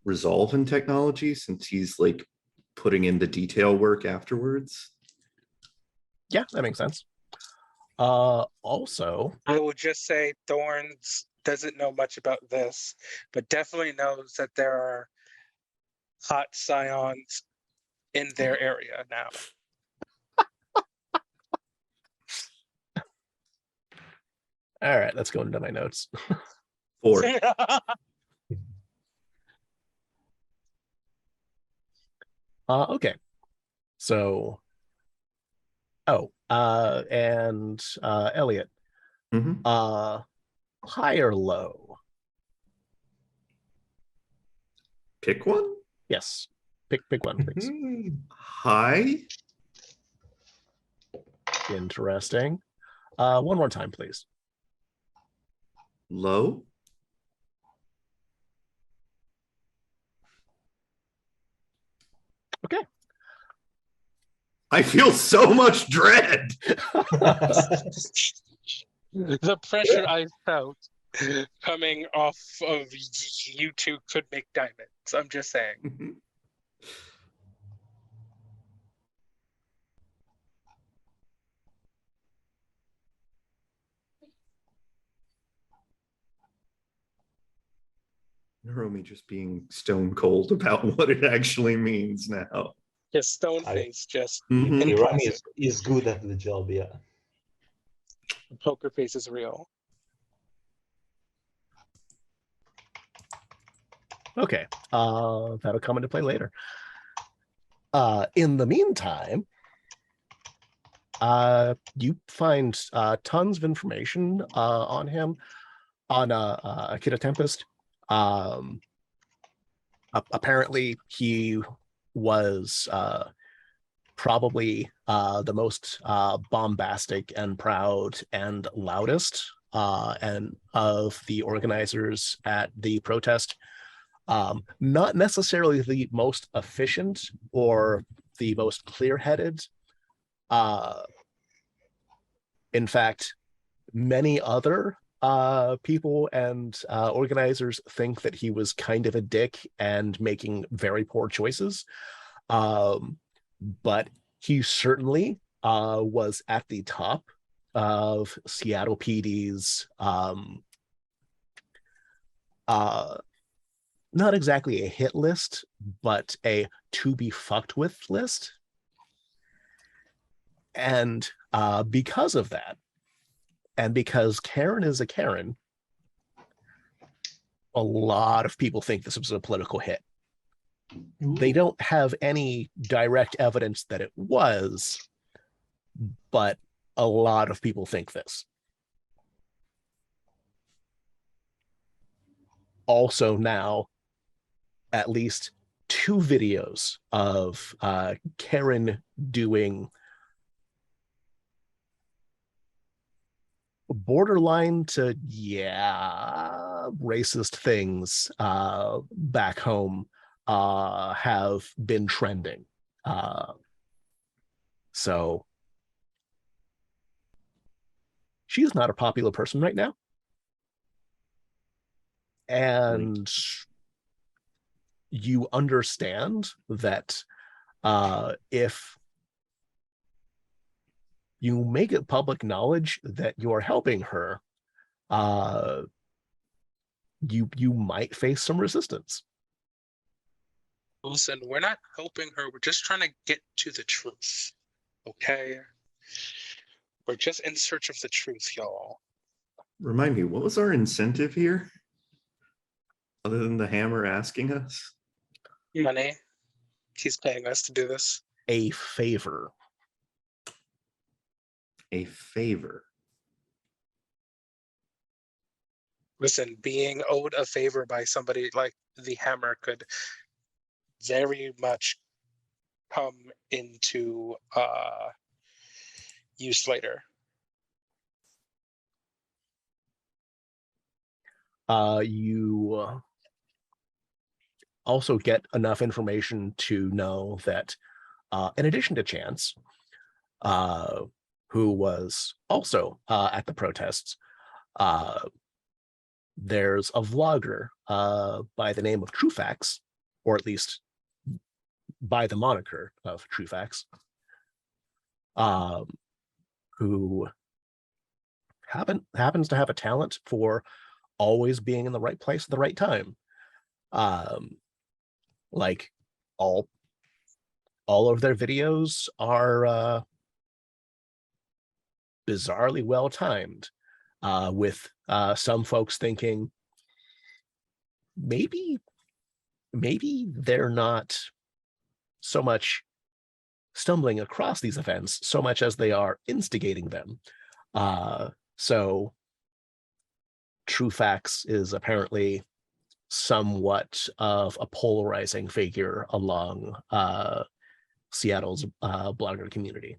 resolve in technology, since he's like putting in the detail work afterwards. Yeah, that makes sense. Also, I will just say Thorns doesn't know much about this, but definitely knows that there are hot Scions in their area now. all right, let's go into my notes. 4. Okay. So, and Elliot, Mm-hmm. high or low? Pick one. Yes. Pick one, please. High. Interesting. One more time, please. Low. Okay. I feel so much dread. The pressure I felt coming off of you two could make diamonds. I'm just saying. Hiromi just being stone cold about what it actually means now. His stone face just Mhm. Hiromi impressive. is good at the job, yeah. Poker face is real. Okay. That'll come into play later. In the meantime, you find tons of information on him, on Akita Tempest. Apparently, he was probably the most bombastic and proud and loudest and of the organizers at the protest. Not necessarily the most efficient or the most clear-headed. In fact, many other people and organizers think that he was kind of a dick and making very poor choices. But he certainly was at the top of Seattle PD's not exactly a hit list, but a to be fucked with list. And because of that, and because Karen is a Karen, a lot of people think this was a political hit. They don't have any direct evidence that it was, but a lot of people think this. Also now, at least 2 videos of Karen doing borderline to racist things back home have been trending. So she's not a popular person right now. And you understand that if you make it public knowledge that you're helping her, you might face some resistance. Listen, we're not helping her. We're just trying to get to the truth. Okay? We're just in search of the truth, y'all. Remind me, what was our incentive here? Other than the hammer asking us? Money. He's paying us to do this. A favor. A favor. Listen, being owed a favor by somebody like the hammer could very much come into use later. You also get enough information to know that in addition to Chance, who was also at the protests, there's a vlogger by the name of TrueFacts, or at least by the moniker of TrueFacts, who happens to have a talent for always being in the right place at the right time. Like all of their videos are bizarrely well timed, with some folks thinking maybe they're not so much stumbling across these events so much as they are instigating them. So TrueFacts is apparently somewhat of a polarizing figure along Seattle's blogger community.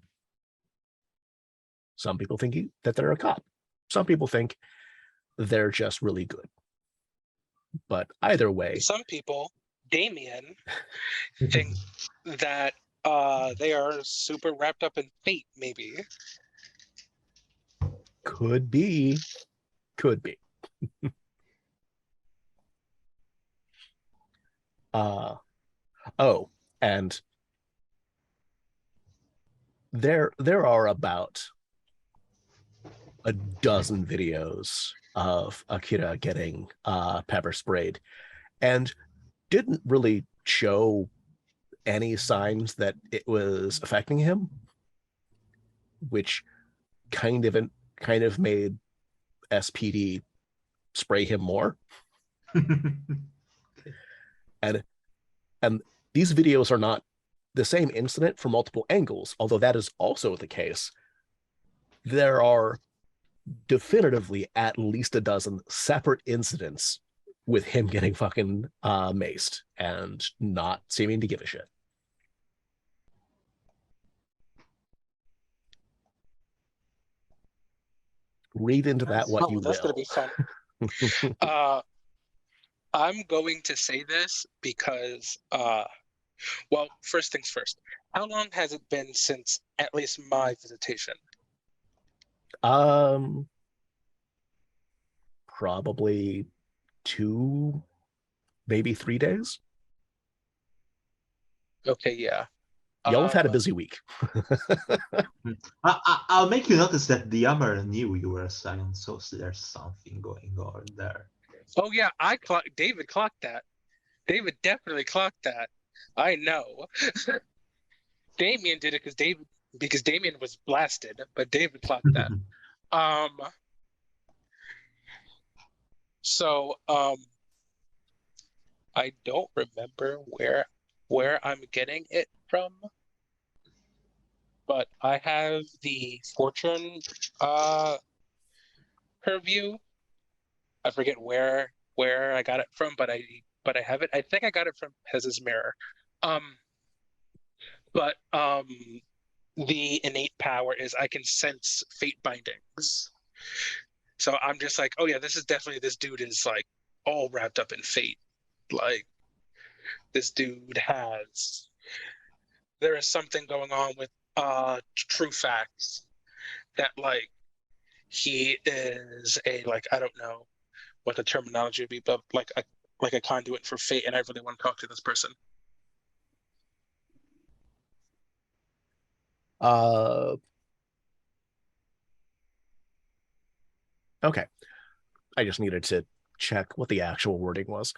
Some people think that they're a cop. Some people think they're just really good. But either way, some people, Damien, think that they are super wrapped up in fate, maybe. Could be. And there are about a dozen videos of Akira getting pepper sprayed, and didn't really show any signs that it was affecting him, which kind of made SPD spray him more. and these videos are not the same incident from multiple angles, although that is also the case. There are definitively at least a dozen separate incidents with him getting fucking maced and not seeming to give a shit. Read into that what you that's will. That's going to be fun. I'm going to say this because, well, first things first. How long has it been since at least my visitation? Probably 2, maybe 3 days. Okay, yeah. Y'all have had a busy week. I'll make you notice that the armor knew you were a Scion, so there's something going on there. Oh yeah, David clocked that. David definitely clocked that. I know. Damien did it because Damien was blasted, but David clocked that. So I don't remember where I'm getting it from, but I have the fortune purview. I forget where I got it from, but I have it. I think I got it from Pez's mirror. But the innate power is I can sense fate bindings. So I'm just like, oh yeah, this dude is like all wrapped up in fate. Like this dude there is something going on with true facts that like he is a like I don't know what the terminology would be, but like a conduit for fate, and I really want to talk to this person. Okay. I just needed to check what the actual wording was.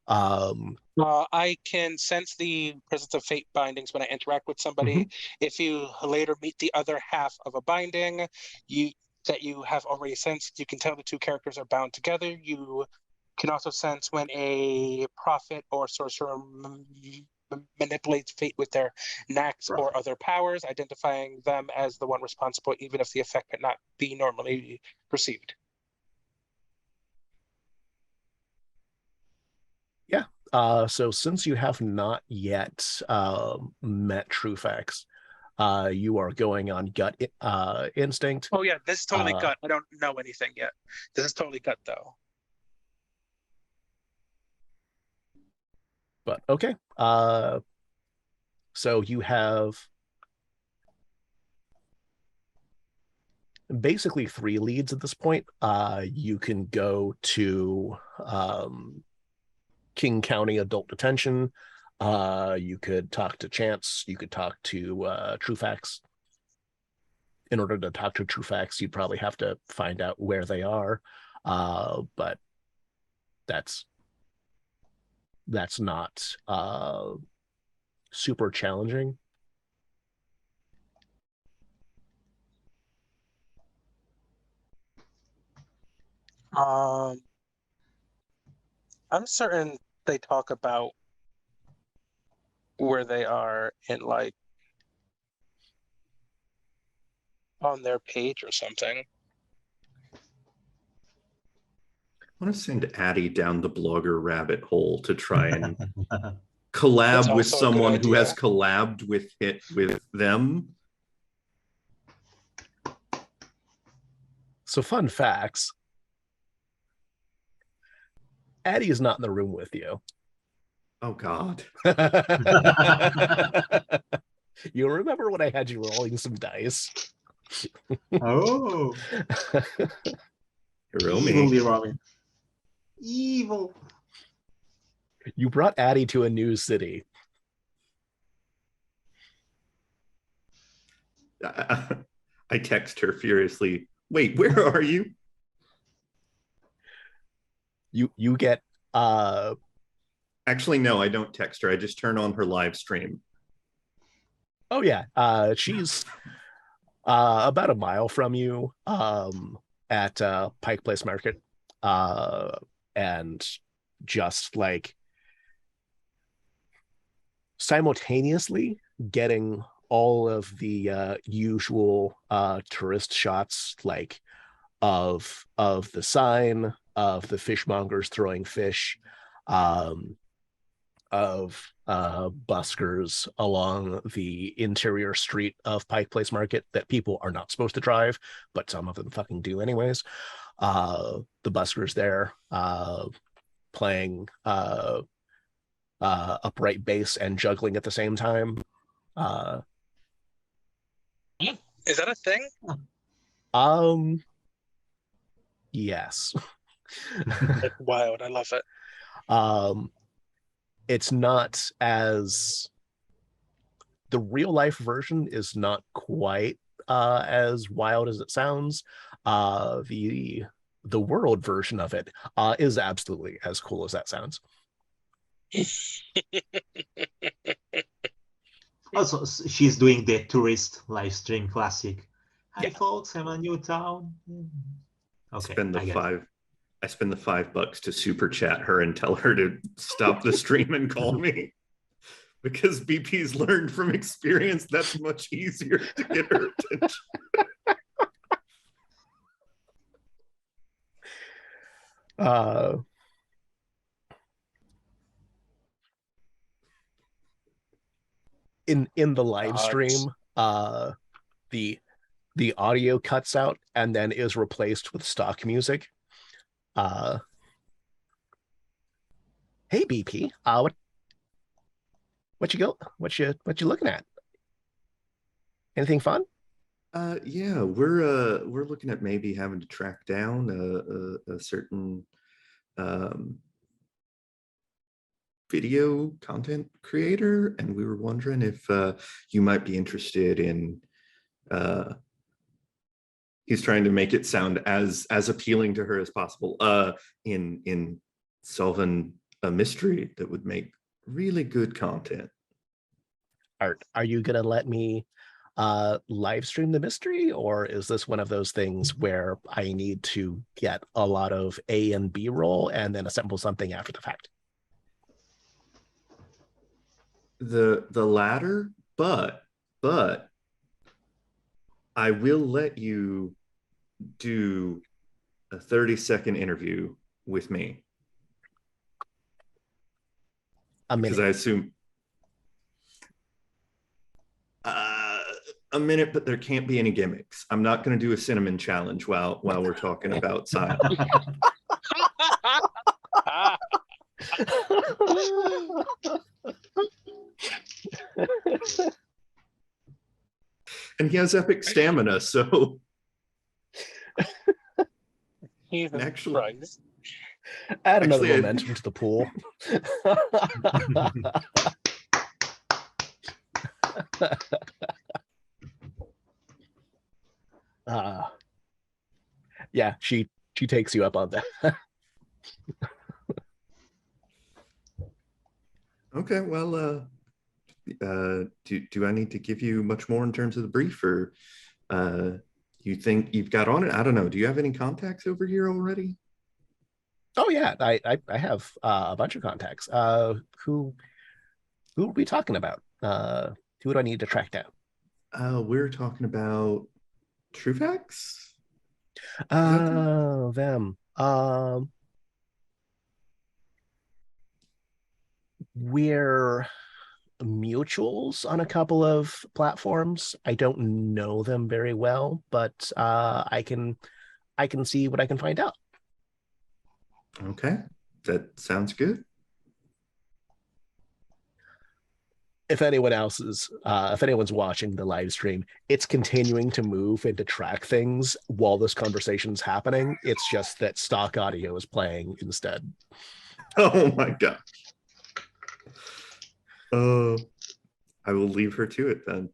I can sense the presence of fate bindings when I interact with somebody. If you later meet the other half of a binding that you have already sensed, you can tell the two characters are bound together. You can also sense when a prophet or sorcerer manipulates fate with their knacks or other powers, identifying them as the one responsible, even if the effect might not be normally perceived. Yeah. So since you have not yet met Trufax, you are going on gut instinct. Oh yeah, this is totally gut. I don't know anything yet. This is totally gut though. But okay. So you have basically 3 leads at this point. You can go to King County Adult Detention. You could talk to Chance. You could talk to Trufax. In order to talk to Trufax, you'd probably have to find out where they are. But that's not super challenging. I'm certain they talk about where they are in like on their page or something. I want to send Addie down the blogger rabbit hole to try and collab with someone who has collabed with them. So fun facts. Addie is not in the room with you. Oh God. You remember when I had you rolling some dice? Oh. Hiromi. Evil. You brought Addie to a new city. I text her furiously. Wait, where are you? You get Actually, no, I don't text her. I just turn on her live stream. Oh yeah. She's about a mile from you at Pike Place Market. And just like simultaneously getting all of the usual tourist shots, like of the sign, of the fishmongers throwing fish, of buskers along the interior street of Pike Place Market that people are not supposed to drive, but some of them fucking do anyways. The buskers there playing upright bass and juggling at the same time. Is that a thing? Yes. Wild. I love it. It's not as the real life version is not quite as wild as it sounds. The world version of it is absolutely as cool as that sounds. Also, she's doing the tourist live stream classic. Hi, Yeah. folks, I'm a new town. Okay, I get it. I spend the $5 to super chat her and tell her to stop the stream and call me. Because BP's learned from experience that's much easier to get her attention. In the live stream, the audio cuts out and then is replaced with stock music. Hey BP, what you looking at? Anything fun? Yeah, we're looking at maybe having to track down a certain video content creator, and we were wondering if you might be interested in he's trying to make it sound as appealing to her as possible in solving a mystery that would make really good content. Are you gonna let me live stream the mystery, or is this one of those things where I need to get a lot of A and B roll and then assemble something after the fact? The latter, but I will let you do a 30-second interview with me. Because I assume a minute, but there can't be any gimmicks. I'm not going to do a cinnamon challenge while we're talking about Scion. And he has epic stamina, so actually, add another momentum to the pool. Yeah, she takes you up on that. Okay, well, do I need to give you much more in terms of the brief, or you think you've got on it? I don't know. Do you have any contacts over here already? Oh yeah, I have a bunch of contacts. Who are we talking about? Who do I need to track down? We're talking about Trufax. Oh, them. We're mutuals on a couple of platforms. I don't know them very well, but I can see what I can find out. Okay, that sounds good. If anyone's watching the live stream, it's continuing to move and to track things while this conversation's happening. It's just that stock audio is playing instead. Oh my god. I will leave her to it then.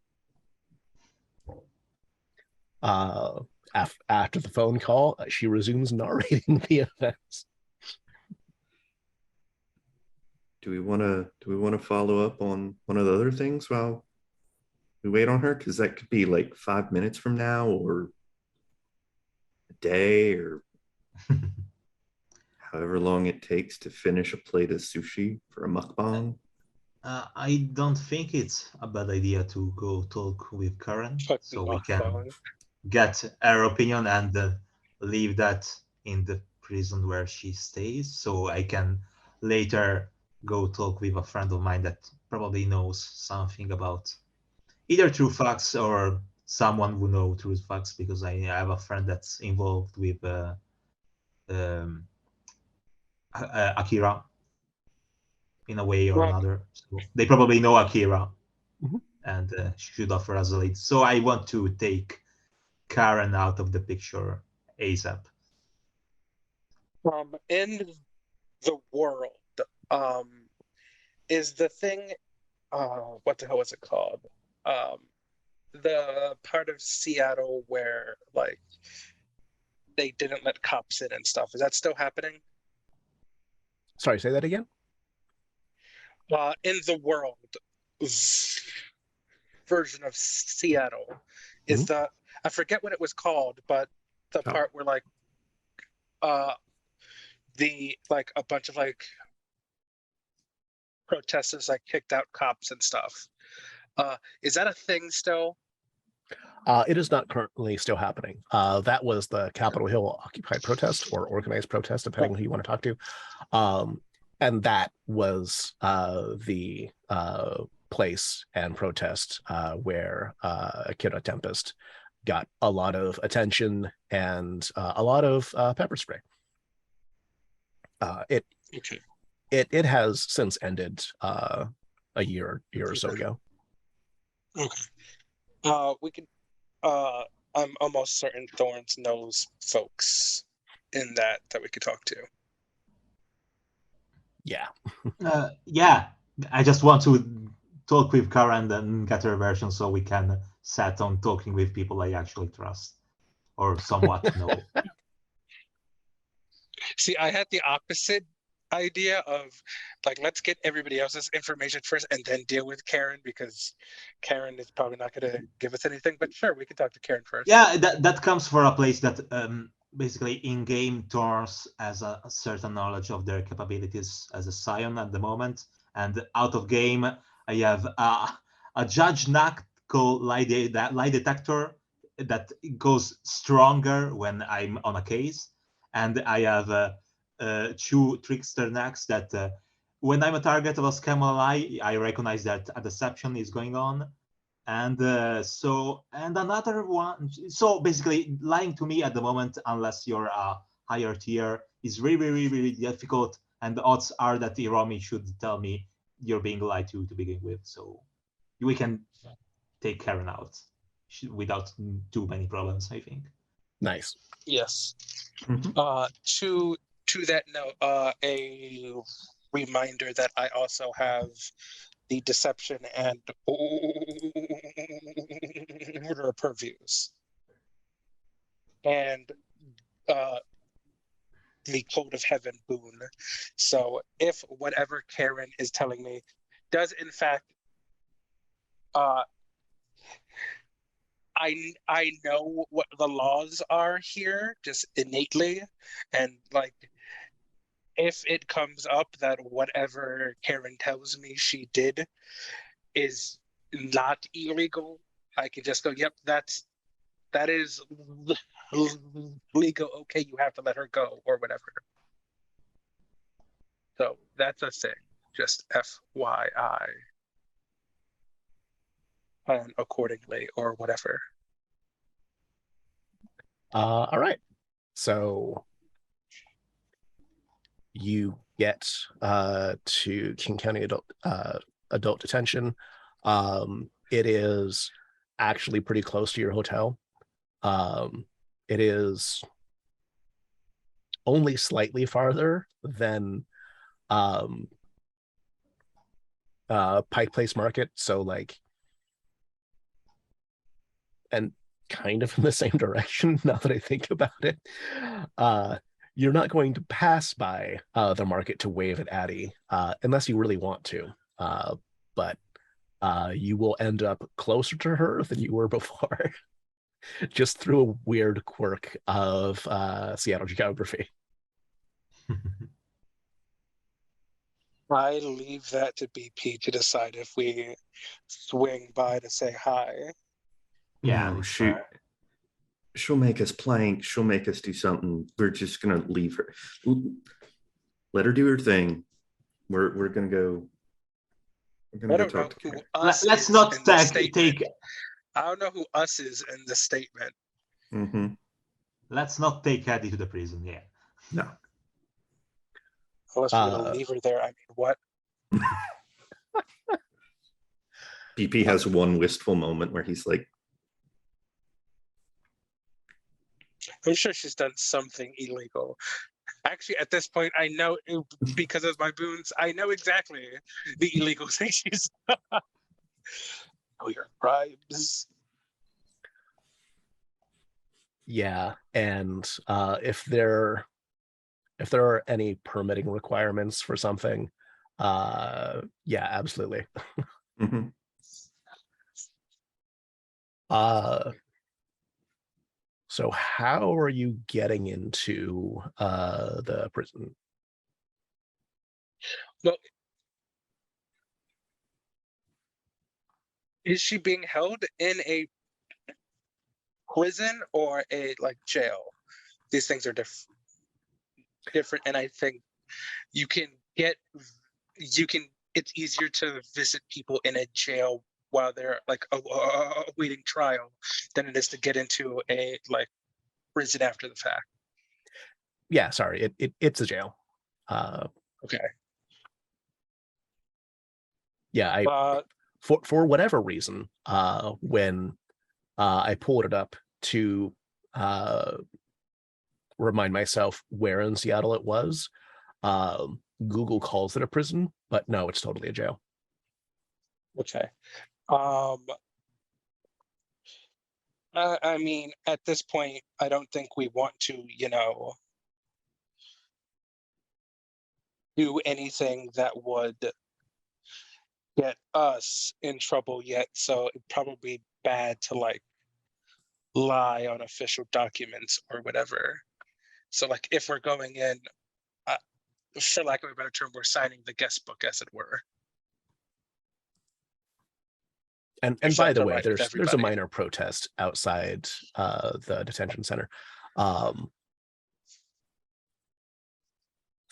After the phone call, she resumes narrating the events. Do we want to follow up on one of the other things while we wait on her? Because that could be like 5 minutes from now, or a day, or however long it takes to finish a plate of sushi for a mukbang. I don't think it's a bad idea to go talk with Karen, so we can get her opinion and leave that in the prison where she stays, so I can later go talk with a friend of mine that probably knows something about either true facts or someone who knows true facts, because I have a friend that's involved with Akira in a way or another. So they probably know Akira, and should offer us a lead. So I want to take Karen out of the picture ASAP. In the world, is the thing, what the hell is it called? the part of Seattle where like they didn't let cops in and stuff. Is that still happening? Sorry, say that again. In the world version of Seattle is the I forget what it was called, but the part where like the like a bunch of like protesters like kicked out cops and stuff. Is that a thing still? It is not currently still happening. That was the Capitol Hill Occupy protest or organized protest, depending on who you want to talk to. And that was the place and protest where Akira Tempest got a lot of attention and a lot of pepper spray. It has since ended a year or so ago. Okay. We could. I'm almost certain Thorns knows folks in that we could talk to. Yeah. Yeah. I just want to talk with Karen and get her version so we can set on talking with people I actually trust or somewhat know. See, I had the opposite idea of like, let's get everybody else's information first and then deal with Karen, because Karen is probably not going to give us anything, but sure, we can talk to Karen first. Yeah, that comes from a place that basically in-game Thorns has a certain knowledge of their capabilities as a Scion at the moment, and out of game I have a Judge Knuckle lie detector that goes stronger when I'm on a case, and I have two Trickster Knacks that when I'm a target of a scam or lie, I recognize that a deception is going on. And and another one, so basically lying to me at the moment, unless you're a higher tier, is really difficult, and the odds are that Hiromi should tell me you're being lied to begin with, so we can take Karen out without too many problems, I think. Nice. Yes. To that note, a reminder that I also have the deception and order purviews, and the Code of Heaven boon. So if whatever Karen is telling me does in fact, I know what the laws are here just innately, and like if it comes up that whatever Karen tells me she did is not illegal, I can just go, yep, that is legal. Okay, you have to let her go or whatever. So that's a thing. Just FYI. And accordingly or whatever. All right. So you get to King County adult detention. It is actually pretty close to your hotel. It is only slightly farther than Pike Place Market, so like, and kind of in the same direction now that I think about it. You're not going to pass by the market to wave at Addie unless you really want to, but you will end up closer to her than you were before, just through a weird quirk of Seattle geography. I leave that to BP to decide if we swing by to say hi. Yeah, no, she'll make us plank. She'll make us do something. We're just gonna leave her. Let her do her thing. We're gonna go. We're gonna go talk to Karen. Let's not take. I don't know who us is in the statement. Mm-hmm. Let's not take Eddie to the prison. Yeah. No. Unless we're gonna leave her there. I mean, what? BP has one wistful moment where he's like, I'm sure she's done something illegal. Actually, at this point, I know because of my boons, I know exactly the illegal thing she's done. know your tribes. Yeah, and if there are any permitting requirements for something, yeah, absolutely. Mm-hmm. So how are you getting into the prison? Well, is she being held in a prison or a like jail? These things are different, and I think you can get you can. It's easier to visit people in a jail while they're like awaiting trial than it is to get into a like prison after the fact. Yeah, sorry, it's a jail. Okay. Yeah, I for whatever reason, when I pulled it up to remind myself where in Seattle it was, Google calls it a prison, but no, it's totally a jail. Okay. I mean, at this point, I don't think we want to, do anything that would get us in trouble yet. So it'd probably be bad to like lie on official documents or whatever. So like if we're going in, uh, for lack of a better term, we're signing the guest book, as it were. And If by that's the all way, right with there's a everybody. minor protest outside the detention center.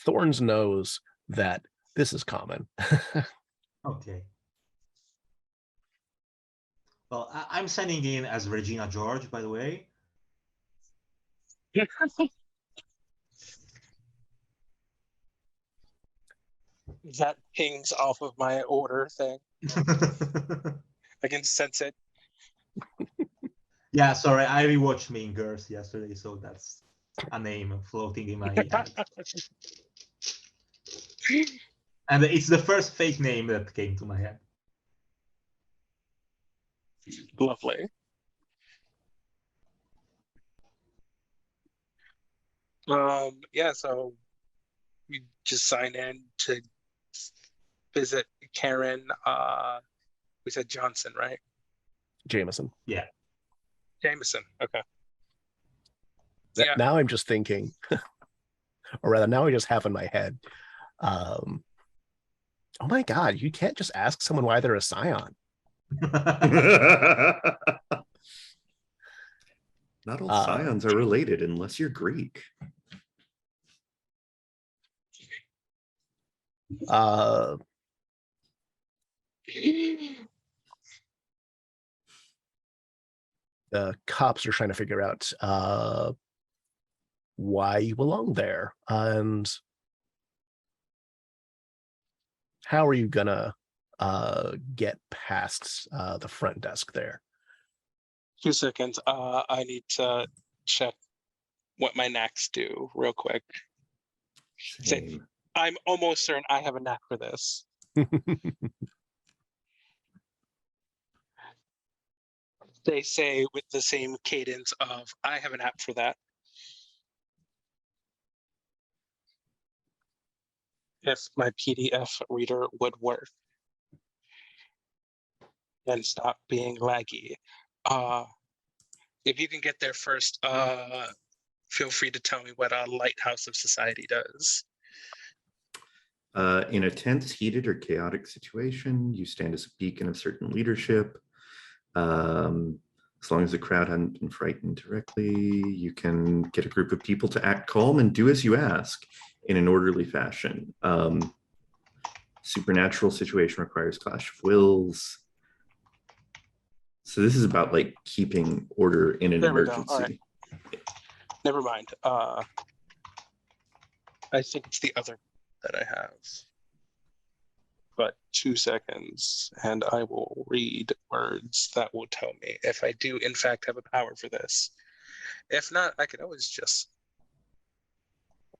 Thorns knows that this is common. Okay. Well, I'm signing in as Regina George, by the way. That pings off of my order thing. I can sense it. Yeah, sorry, I rewatched Mean Girls yesterday, so that's a name floating in my head. And it's the first fake name that came to my head. Lovely. Yeah, so we just sign in to visit Karen. We said Johnson, right? Jameson. Yeah. Jameson. Okay. Yeah. Now I'm just thinking, or rather, now I just have in my head, oh my God, you can't just ask someone why they're a Scion. Not all Scions are related unless you're Greek. The cops are trying to figure out why you belong there, and how are you gonna get past the front desk there? 2 seconds. I need to check what my knacks do real quick. Say, I'm almost certain I have a knack for this. They say with the same cadence of, I have an app for that. If my PDF reader would work and stop being laggy. If you can get there first, feel free to tell me what a Lighthouse of Society does. In a tense, heated, or chaotic situation, you stand as a beacon of certain leadership. As long as the crowd hadn't been frightened directly, you can get a group of people to act calm and do as you ask in an orderly fashion. Supernatural situation requires clash of wills. So this is about like keeping order in an emergency. All right. Never mind. I think it's the other that I have. But 2 seconds, and I will read words that will tell me if I do, in fact, have a power for this. If not, I could always just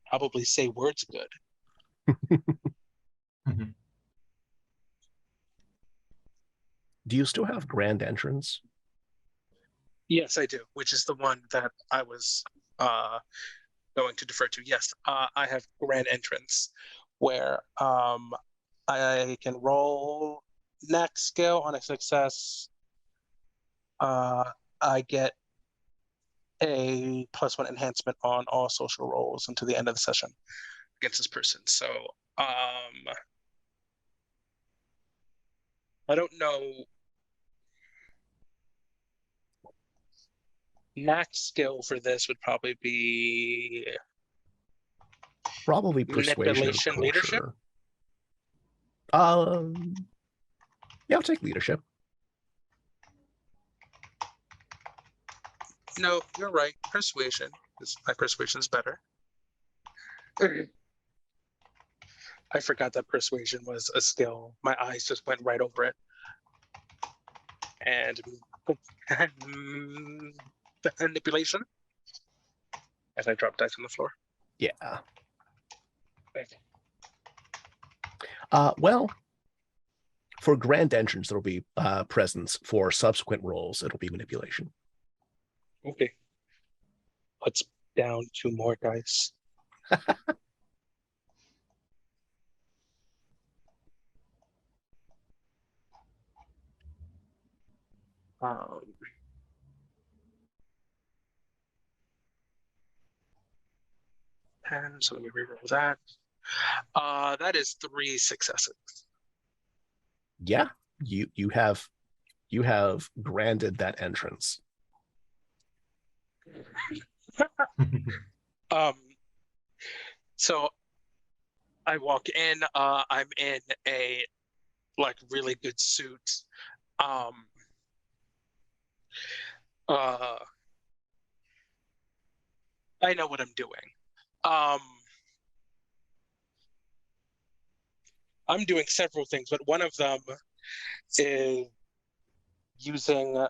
probably say words good. Do you still have grand entrance? Yes, I do, which is the one that I was going to defer to. Yes, I have grand entrance where I can roll next skill on a success. I get a +1 enhancement on all social rolls until the end of the session against this person. So I don't know. Max skill for this would probably be Probably persuasion or manipulation, leadership. Yeah, I'll take leadership. No, you're right. Persuasion. My persuasion is better. I forgot that persuasion was a skill. My eyes just went right over it. And manipulation. As I drop dice on the floor. Yeah. Okay. Well, for grand entrance, there'll be presence. For subsequent rolls, it'll be manipulation. Okay. Let's down 2 more dice. And so let me reroll that. That is 3 successes. Yeah, you have granted that entrance. So I walk in. I'm in a really good suit. I know what I'm doing. I'm doing several things, but one of them is using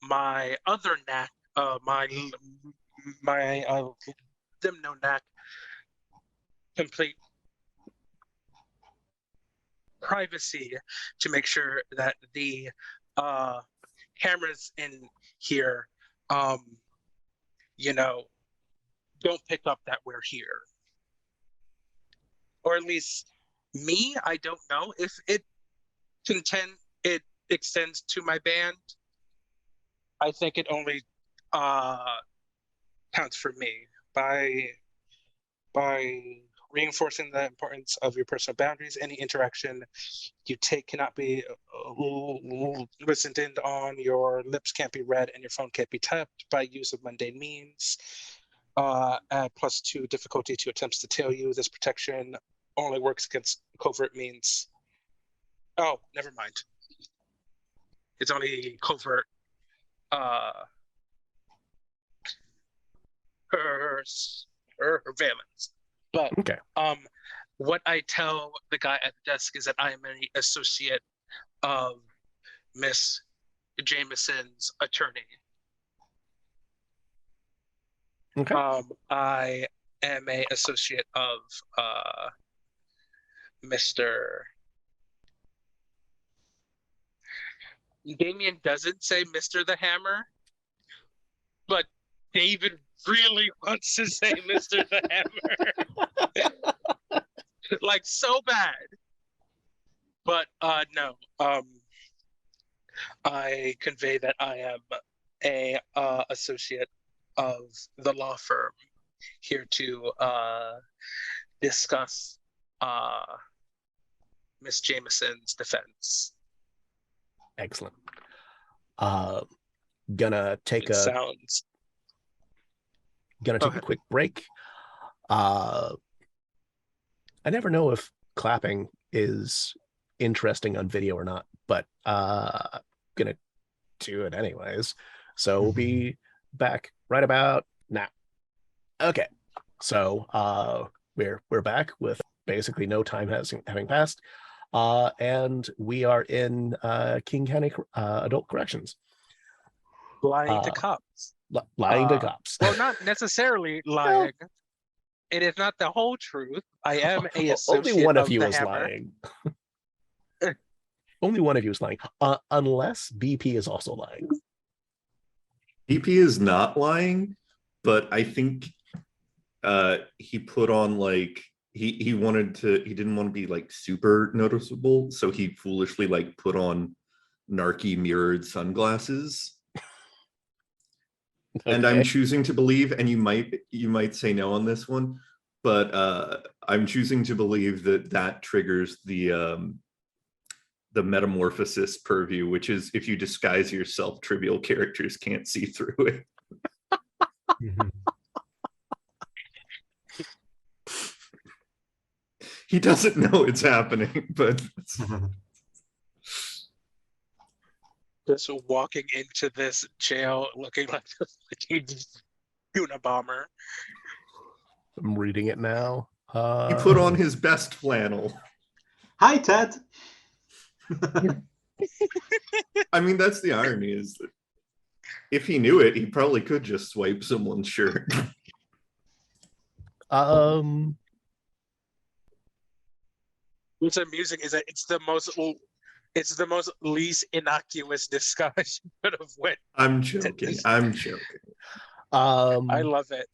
my other knack, my Dimno knack, complete privacy, to make sure that the cameras in here, don't pick up that we're here. Or at least me, I don't know if it extends to my band. I think it only counts for me by reinforcing the importance of your personal boundaries. Any interaction you take cannot be listened in on, your lips can't be read, and your phone can't be tapped by use of mundane means. Add +2 difficulty to attempts to tail you. This protection only works against covert means. Oh, never mind. It's only covert surveillance. But Okay. what I tell the guy at the desk is that I am an associate of Miss Jameson's attorney. Okay. I am an associate of Mr. Damien doesn't say Mr. the Hammer, but David really wants to say Mr. the Hammer. So bad. But no. I convey that I am a associate of the law firm, here to discuss Miss Jameson's defense. Excellent. Gonna take a quick break. I never know if clapping is interesting on video or not, but gonna do it anyways. So we'll be back right about now. Okay, so we're back with basically no time having passed, and we are in King County Adult Corrections. Lying to cops. Lying to cops. Well, not necessarily lying. It is not the whole truth. I am a Only associate one of of you the is Hammer. lying. Only one of you is lying. Unless BP is also lying. BP is not lying, but I think he put on like he didn't want to be like super noticeable, so he foolishly like put on narky mirrored sunglasses. And I'm Okay. choosing to believe, and you might say no on this one, but I'm choosing to believe that triggers the metamorphosis purview, which is if you disguise yourself, trivial characters can't see through it. He doesn't know it's happening, but Just walking into this jail looking like a fucking Unabomber. I'm reading it now. he put on his best flannel. Hi, Ted. I mean, that's the irony, is that if he knew it, he probably could just swipe someone's shirt. What's amusing is that it's the most least innocuous discussion of what I'm joking. I'm joking. I love it.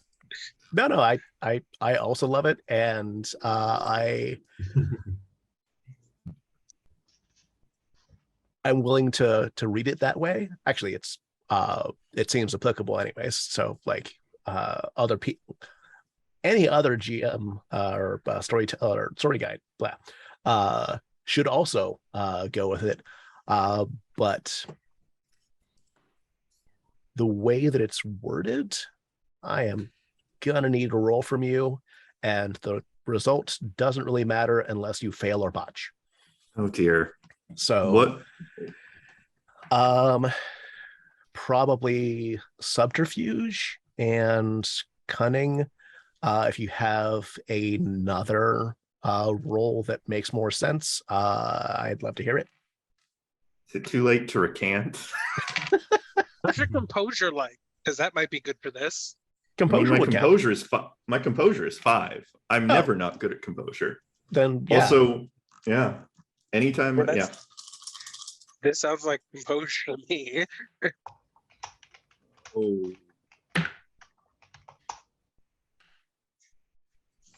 No, I also love it, and I'm willing to read it that way. Actually, it seems applicable anyways. So like other people, any other GM or storyteller or story guide, blah, should also go with it. But the way that it's worded, I am gonna need a roll from you, and the result doesn't really matter unless you fail or botch. Oh dear. So what? Probably subterfuge and cunning. If you have another role that makes more sense, I'd love to hear it. Is it too late to recant? What's your composure like? Because that might be good for this. Composure would count. My composure is 5. I'm never not good at composure. Then yeah. Also, yeah. Anytime, Well, yeah. This sounds like composure to me. Oh.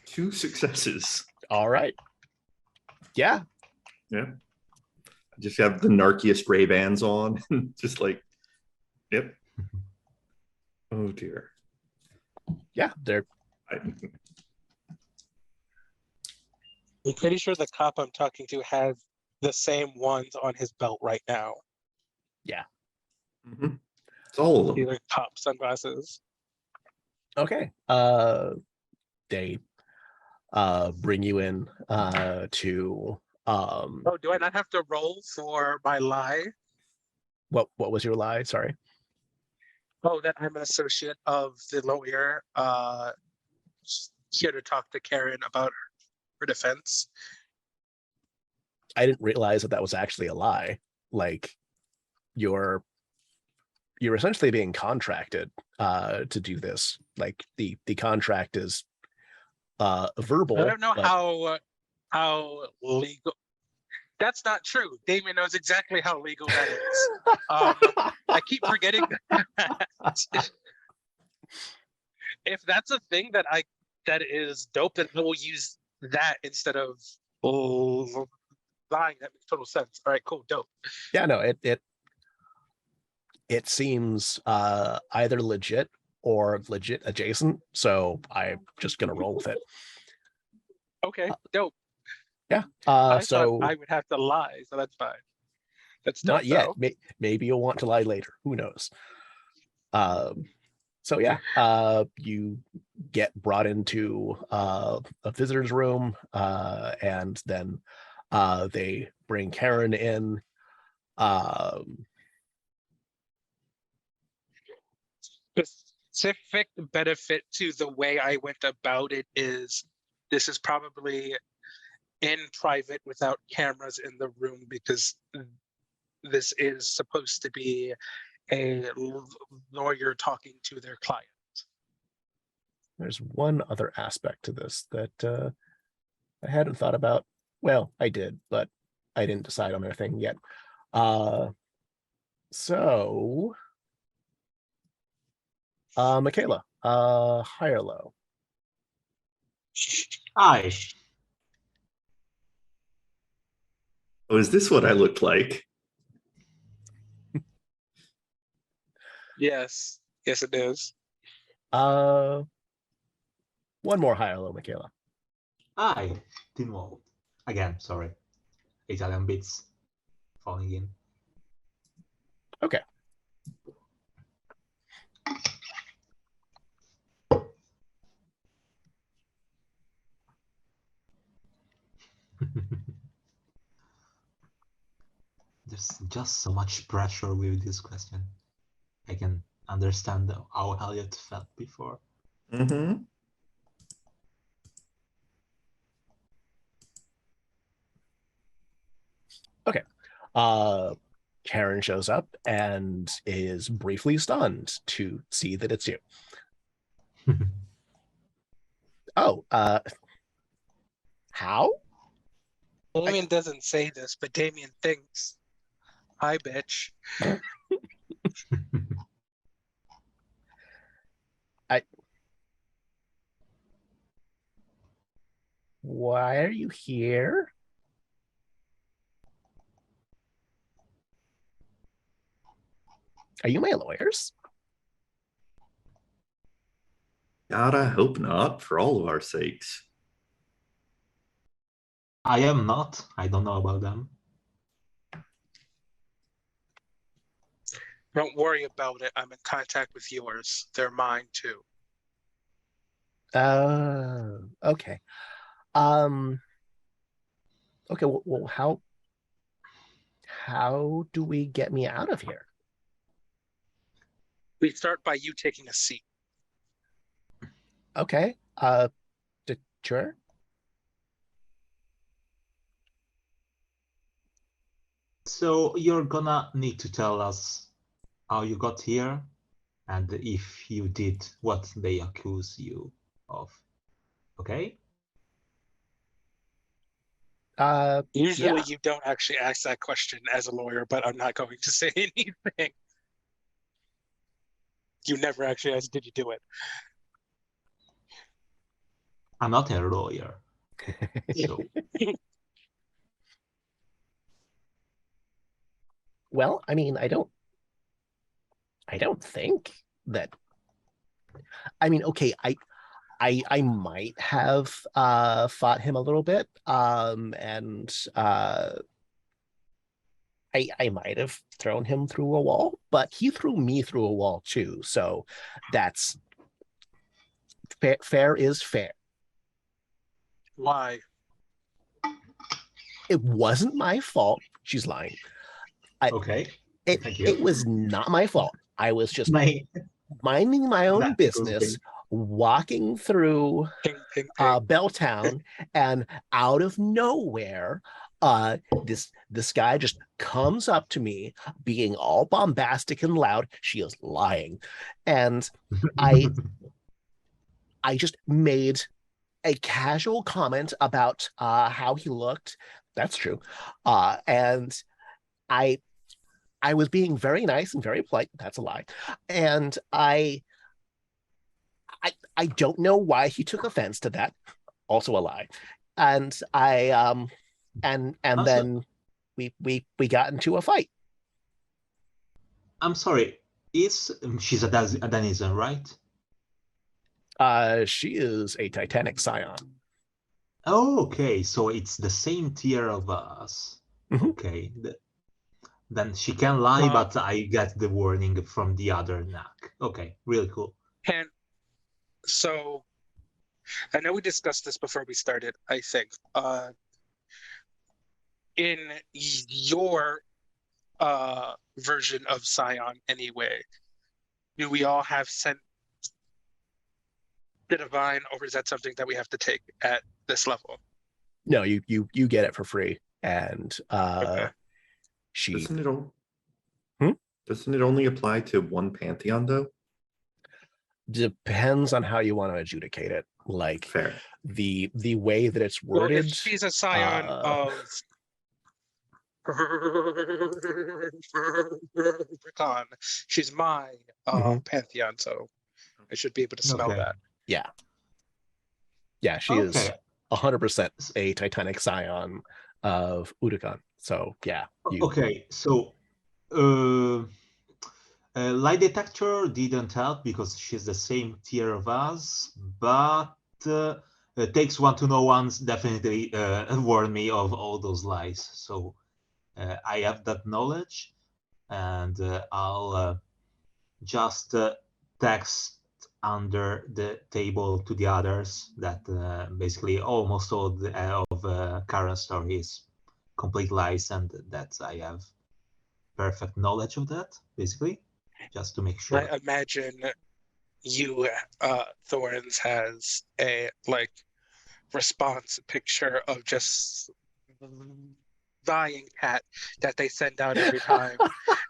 2 successes. All right. Yeah. Yeah. I just have the narkiest Ray-Bans on. Just like, yep. Oh dear. Yeah, they're I'm pretty sure the cop I'm talking to has the same ones on his belt right now. yeah. Mm-hmm. It's all of them. These are cop sunglasses. Okay. They bring you in to Oh, do I not have to roll for my lie? what was your lie? Sorry. Oh, that I'm an associate of the lawyer here to talk to Karen about her defense. I didn't realize that was actually a lie. Like you're essentially being contracted to do this. Like the contract is verbal. I don't know how legal. That's not true. Damien knows exactly how legal that is. I keep forgetting that. If that's a thing that is dope, then I will use that instead of lying. That makes total sense. All right, cool, dope. Yeah, no, it seems either legit or legit adjacent. So I'm just gonna roll with it. Okay, dope. Yeah. I So thought I would have to lie, so that's fine. That's dope, not yet. though. Maybe you'll want to lie later. Who knows? So yeah, you get brought into a visitor's room, and then they bring Karen in. Specific benefit to the way I went about it is this is probably in private without cameras in the room because this is supposed to be a lawyer talking to their client. There's one other aspect to this that I hadn't thought about. Well, I did, but I didn't decide on their thing yet. So, Michaela, high or low? Hi. Oh, is this what I looked like? Yes, yes, it is. One more high or low, Michaela. Hi. Di nuovo. Again, sorry. Italian bits falling in. Okay. There's just so much pressure with this question. I can understand how Elliot felt before. Mm-hmm. Okay. Karen shows up and is briefly stunned to see that it's you. Oh, how? Damien doesn't say this, but Damien thinks. Hi, bitch. Why are you here? Are you my lawyers? God, I hope not, for all of our sakes. I am not. I don't know about them. Don't worry about it. I'm in contact with yours. They're mine too. Okay. Okay, well, how do we get me out of here? We start by you taking a seat. Okay. Sure. So you're gonna need to tell us how you got here and if you did what they accuse you of. Okay? Usually Yeah. you don't actually ask that question as a lawyer, but I'm not going to say anything. You never actually asked, did you do it? I'm not a lawyer. So Well, I mean, I don't think that. I mean, okay, I might have fought him a little bit, and I might have thrown him through a wall, but he threw me through a wall too. So that's fair. Fair is fair. Why? It wasn't my fault. She's lying. okay. Thank you. It was not my fault. I was just My minding my own That's business, walking through Ping, ping, ping. Belltown, and out of nowhere, this guy just comes up to me, being all bombastic and loud. She is lying, and I just made a casual comment about how he looked. That's true, and I was being very nice and very polite. That's a lie, and I don't know why he took offense to that. Also a lie. And and Also- then we got into a fight. I'm sorry. She's a denizen, right? She is a Titanic Scion. Oh, okay. So it's the same tier of us. Mhm. Okay. Then she can lie, but I get the warning from the other knack. Okay, really cool. And so I know we discussed this before we started, I think. In your version of Scion anyway, do we all have sent the divine, or is that something that we have to take at this level? No, you get it for free. And Okay. she Doesn't it all? Hmm? Doesn't it only apply to one pantheon, though? Depends on how you want to adjudicate it. Like Fair. the way that it's Well, if worded. she's a scion of Recon, she's my Mhm. pantheon, so I should be able to smell Okay. that. Yeah, she is 100% a Titanic Scion of Udakan. So yeah, Okay, so lie detector didn't help because she's the same tier of us, but it takes one to know one's definitely warned me of all those lies. So I have that knowledge, and I'll just text under the table to the others that basically almost all of Karen's story is complete lies, and that I have perfect knowledge of that, basically, just to make sure. I imagine you, Thorns, has a response picture of just dying cat that they send out every time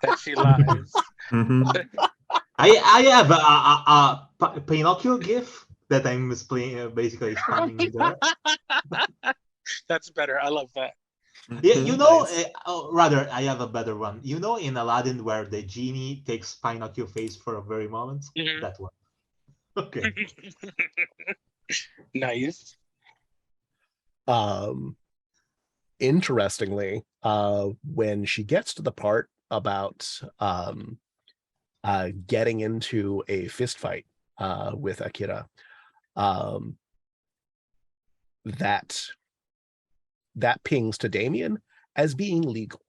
that she lies. Mm-hmm. I have a Pinocchio gif that I'm basically spamming there. That's better. I love that. Yeah, you know, Nice. rather, I have a better one. You know, in Aladdin, where the genie takes Pinocchio face for a very moment? Mhm. That one. Okay. Nice. Interestingly, when she gets to the part about getting into a fist fight with Akira, that pings to Damien as being legal.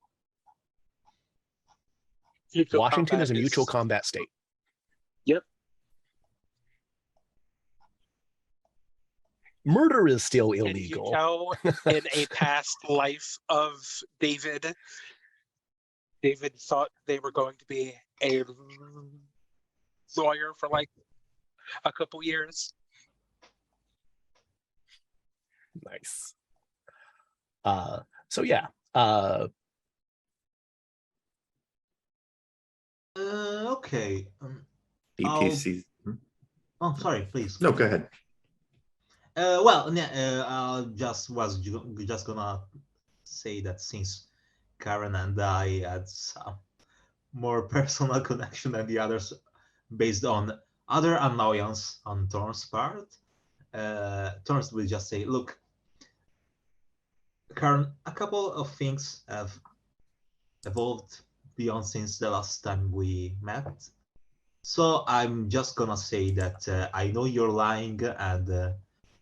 Mutual Washington combat is a mutual combat state. Yep. Murder is still And you illegal. know, in a past life of David thought they were going to be a lawyer for a couple years. Nice. So yeah. Okay. BTC. Oh, sorry, please. No, go ahead. I just gonna say that since Karen and I had some more personal connection than the others, based on other annoyance on Thorn's part, Thorn will just say, "Look, Karen, a couple of things have evolved beyond since the last time we met. So I'm just gonna say that I know you're lying and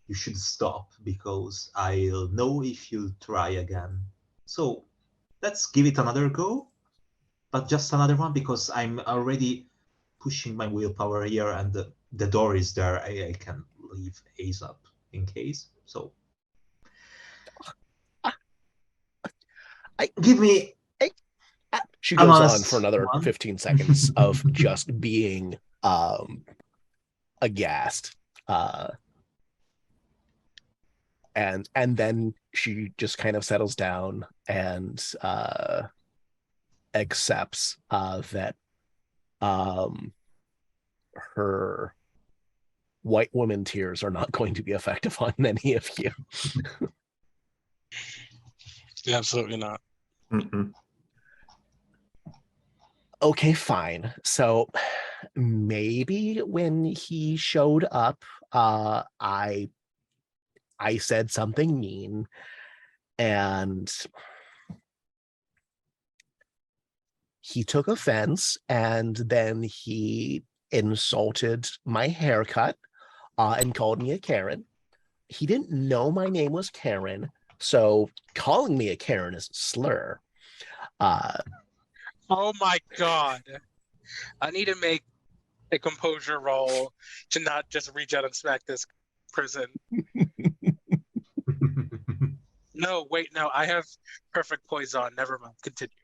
you should stop because I'll know if you try again. So let's give it another go, but just another one because I'm already pushing my willpower here and the door is there. I can leave ASAP in case. So give me she goes on honest for another one. 15 seconds of just being aghast. And then she just kind of settles down and accepts that her white woman tears are not going to be effective on any of you. Absolutely not. Mm-mm. Okay, fine. So maybe when he showed up, I said something mean, and he took offense, and then he insulted my haircut and called me a Karen. He didn't know my name was Karen, so calling me a Karen is a slur. Oh my god. I need to make a composure roll to not just reach out and smack this person. No, wait, no, I have perfect poison. Never mind. Continue.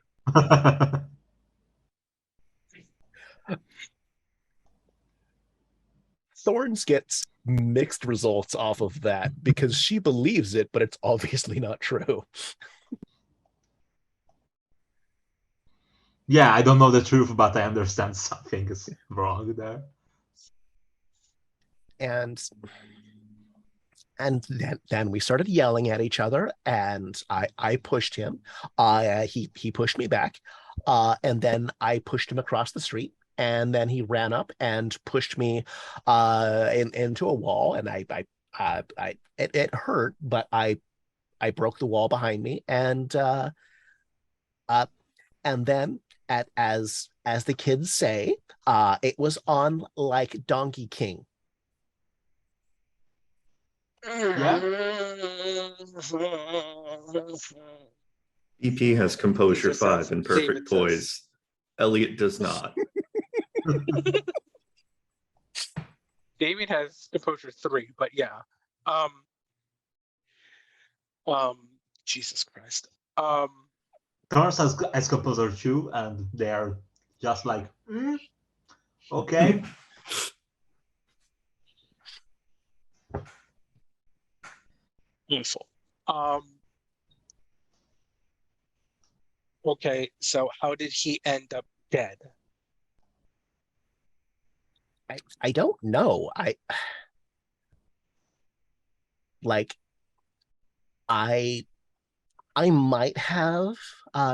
Thorns gets mixed results off of that because she believes it, but it's obviously not true. Yeah, I don't know the truth, but I understand something is wrong there. And then we started yelling at each other, and I pushed him. He pushed me back, and then I pushed him across the street, and then he ran up and pushed me into a wall, and it hurt, but I broke the wall behind me, uh, and then as the kids say, it was on like Donkey King. Yeah. EP has composure Jesus says, 5 and David perfect says. poise. Elliot does not. David has composure 3, but yeah. Jesus Christ. Thorns has composer 2, and they're just like, okay. Beautiful. Okay, so how did he end up dead? I don't know. Like I I might have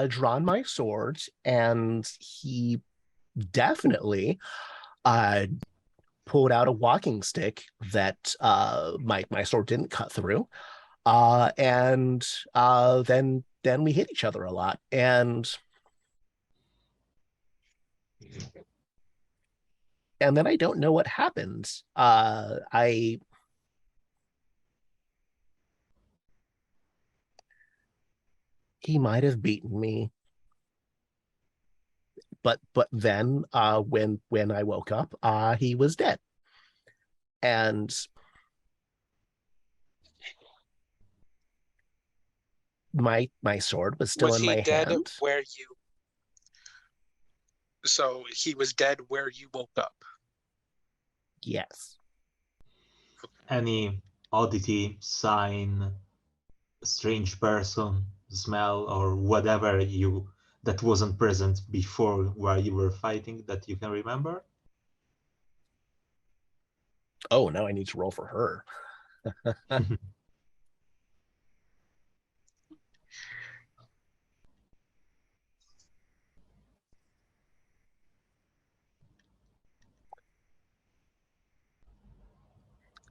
drawn my sword, and he definitely uh, pulled out a walking stick that my sword didn't cut through, and then we hit each other a lot, and then I don't know what happened. I He might have beaten me, but then when I woke up, he was dead, and my sword was still Was in he my dead hand. where you? So he was dead where you woke up. Yes. Any oddity, sign, strange person, smell, or whatever that wasn't present before while you were fighting that you can remember? Oh, now I need to roll for her.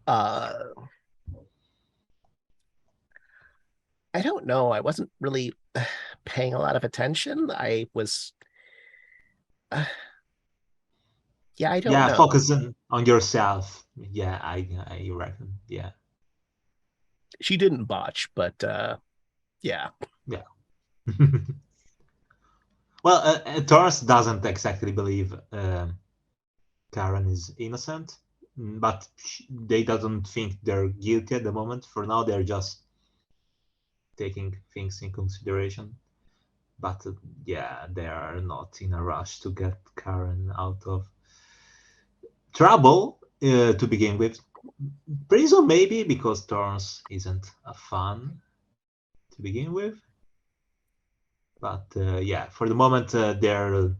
uh I don't know. I wasn't really paying a lot of attention. I was yeah, I don't Yeah, know. focusing on yourself. Yeah, I reckon. Yeah. She didn't botch, but yeah. Yeah. Well, Taurus doesn't exactly believe Karen is innocent, but they doesn't think they're guilty at the moment. For now, they're just taking things in consideration. But yeah, they are not in a rush to get Karen out of trouble to begin with. Prison maybe because Thorns isn't a fun to begin with. But yeah, for the moment they're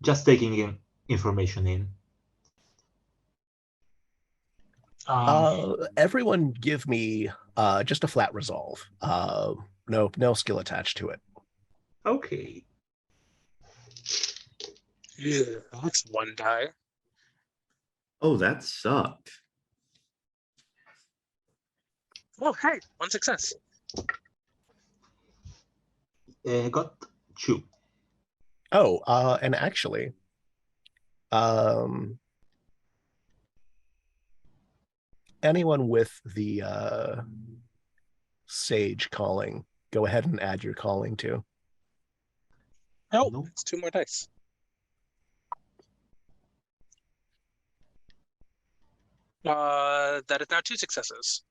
just taking information in. Everyone give me just a flat resolve. No skill attached to it. Okay. Yeah, that's one die. Oh, that sucked. Oh, hey, one success. Got 2. Oh, and actually, um anyone with the sage calling, go ahead and add your calling too. Oh, Nope. it's 2 more dice. That is now 2 successes.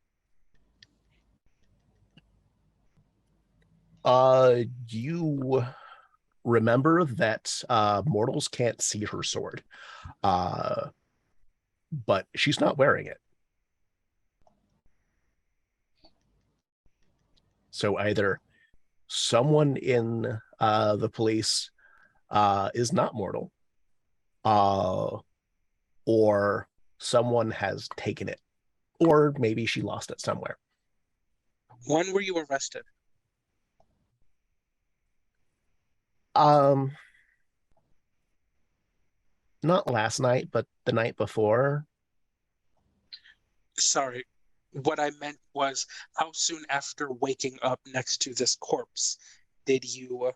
You remember that mortals can't see her sword, but she's not wearing it. So either someone in the police is not mortal, uh, or someone has taken it, or maybe she lost it somewhere. When were you arrested? Um, Not last night, but the night before. Sorry. What I meant was, how soon after waking up next to this corpse did you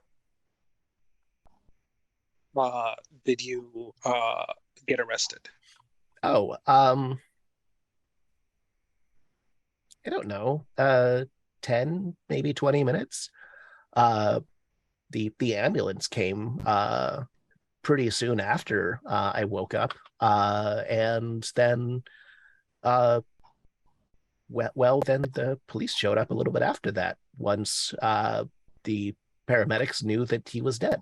uh did you get arrested? Oh, I don't know, 10, maybe 20 minutes. Uh, the ambulance came pretty soon after I woke up, and then then the police showed up a little bit after that. Once the paramedics knew that he was dead.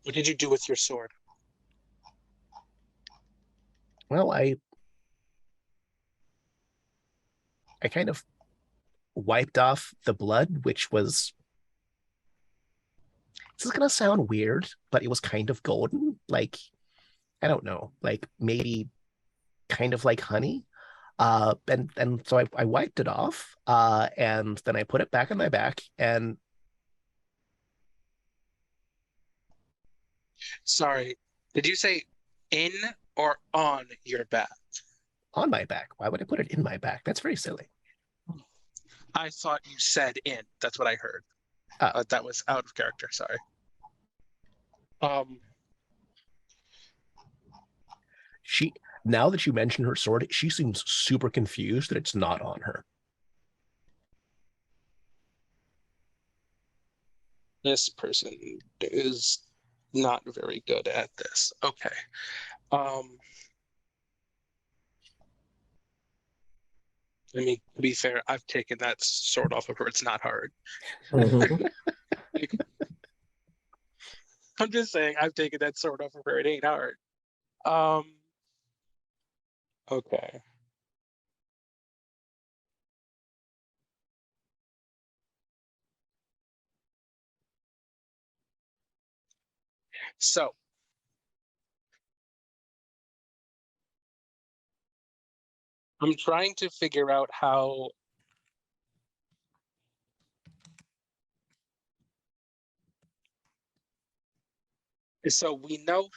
What did you do with your sword? Well, I kind of wiped off the blood, which was, this is gonna sound weird, but it was kind of golden. Like, I don't know, like maybe kind of like honey. And so I wiped it off, and then I put it back on my back and Sorry, did you say in or on your back? on my back. Why would I put it in my back? That's very silly. I thought you said in. That's what I heard. Oh. That was out of character. Sorry. Um, She, now that you mention her sword, she seems super confused that it's not on her. this person is not very good at this. Okay. Um, I mean, to be fair, I've taken that sword off of her. It's not hard. I'm just saying, I've taken that sword off of her. It ain't hard. Um, okay. So, I'm trying to figure out how. So we know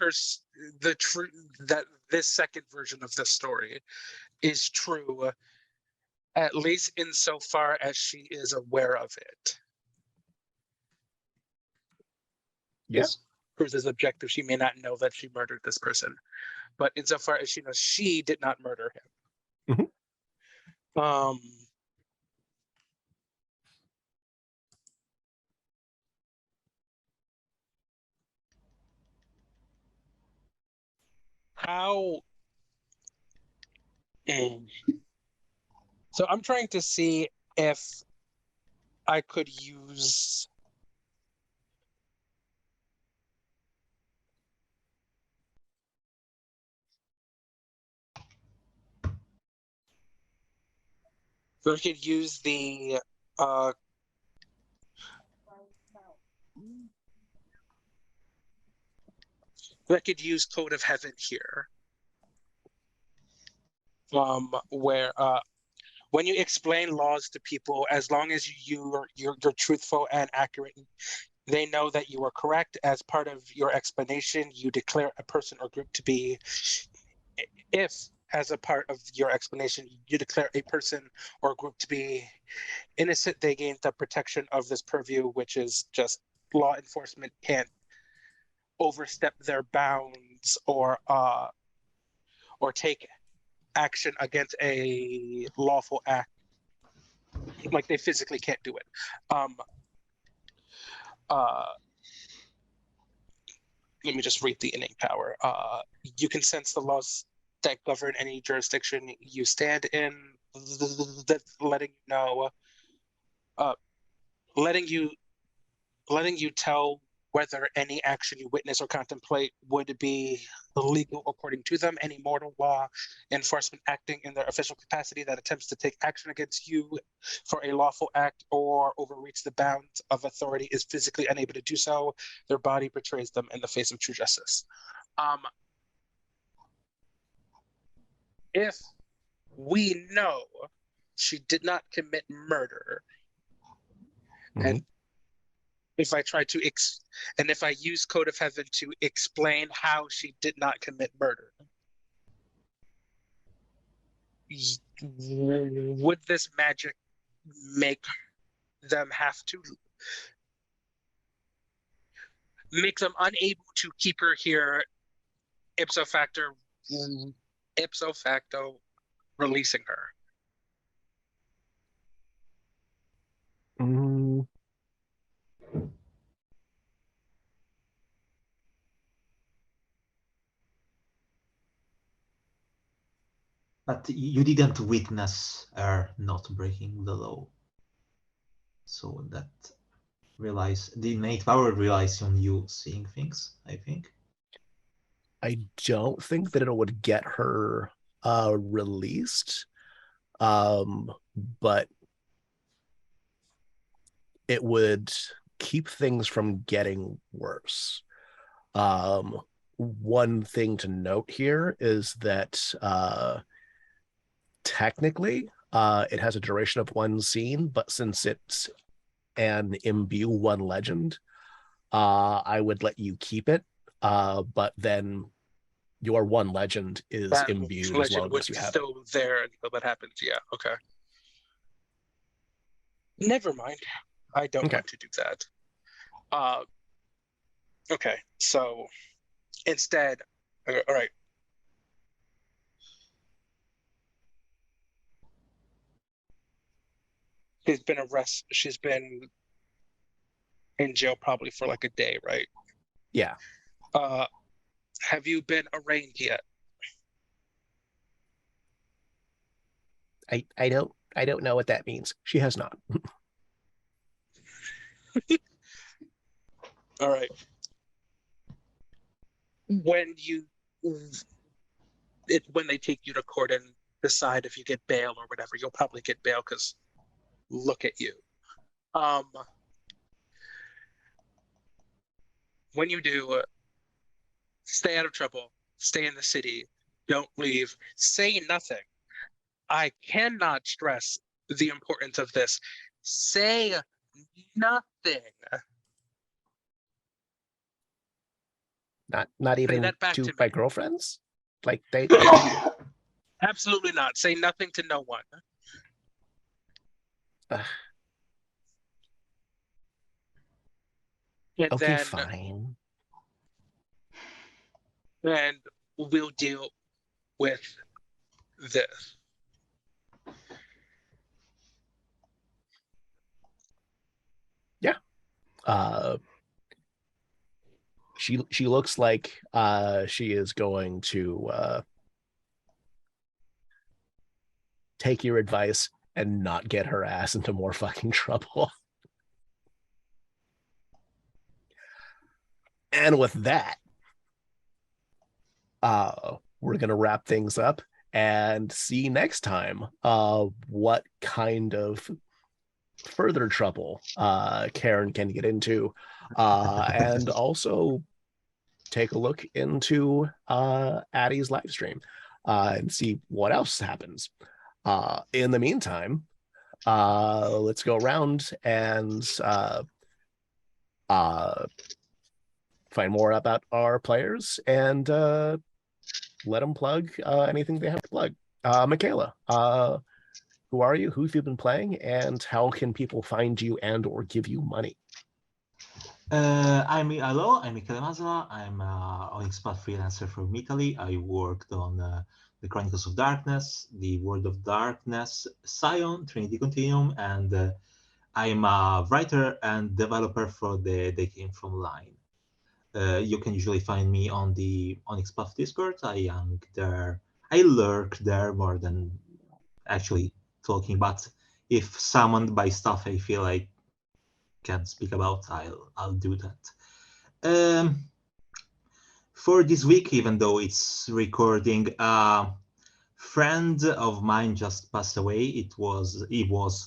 the truth that this second version of the story is true, at least insofar as she is aware of it. Yeah. Truth is objective. She may not know that she murdered this person, but insofar as she knows she did not murder him. Mhm. How? So I'm trying to see if I could use. So I could use the uh, I could use Code of Heaven here. Where when you explain laws to people, as long as you're truthful and accurate, they know that you are correct. As part of your explanation, you declare a person or group to be, if as a part of your explanation, you declare a person or group to be innocent, they gain the protection of this purview, which is just law enforcement can't overstep their bounds or take action against a lawful act. Like they physically can't do it. Uh, Let me just read the innate power. You can sense the laws that govern any jurisdiction you stand in. That's letting you know, letting you tell whether any action you witness or contemplate would be illegal according to them. Any mortal law enforcement acting in their official capacity that attempts to take action against you for a lawful act or overreach the bounds of authority is physically unable to do so. Their body betrays them in the face of true justice. If we know she did not commit murder, and if I try to and if I use Code of Heaven to explain how she did not commit murder, would this magic make them unable to keep her here, ipso facto releasing her? But you didn't witness her not breaking the law. So that the innate power relies on you seeing things, I think. I don't think that it would get her released, but it would keep things from getting worse. One thing to note here is that technically it has a duration of one scene, but since it's an imbue one legend, I would let you keep it, but then your one legend is That imbued as legend long would as you be have still there until that happens. Yeah, okay. Never mind. I don't want to do that. Okay, so instead, all right. She's been in jail probably for like a day, right? Yeah. Have you been arraigned yet? I don't know what that means. She has not. All right. When they take you to court and decide if you get bail or whatever, you'll probably get bail because look at you. When you do, stay out of trouble, stay in the city, don't leave, say nothing. I cannot stress the importance of this. Say nothing. Not even that back to to my me. girlfriends? Like they Absolutely not. Say nothing to no one. And okay, then, fine. and we'll deal with this. Yeah. She looks like she is going to take your advice and not get her ass into more fucking trouble. And with that, we're gonna wrap things up and see next time what kind of further trouble Karen can get into, and also take a look into Addie's live stream and see what else happens. In the meantime, let's go around and find more about our players and let them plug anything they have to plug. Michaela, who are you? Who have you been playing? And how can people find you and or give you money? I'm Michele Masola. I'm an Onyx Path freelancer from Italy. I worked on the Chronicles of Darkness, the World of Darkness, Scion, Trinity Continuum, and I'm a writer and developer for the They Came From Line. You can usually find me on the Onyx Path Discord. I lurk there more than actually talking, but if summoned by stuff I feel I can speak about, I'll do that. For this week, even though it's recording, a friend of mine just passed away. He was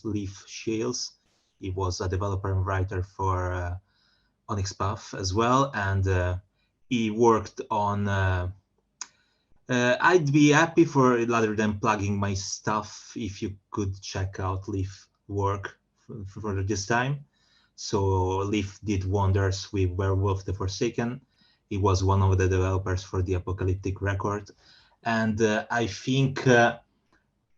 Leaf Shields. He was a developer and writer for Onyx Path as well, and he worked on. I'd be happy for, rather than plugging my stuff, if you could check out Leaf work for this time. So Leaf did wonders with Werewolf the Forsaken. He was one of the developers for the Apocalyptic Record. And I think the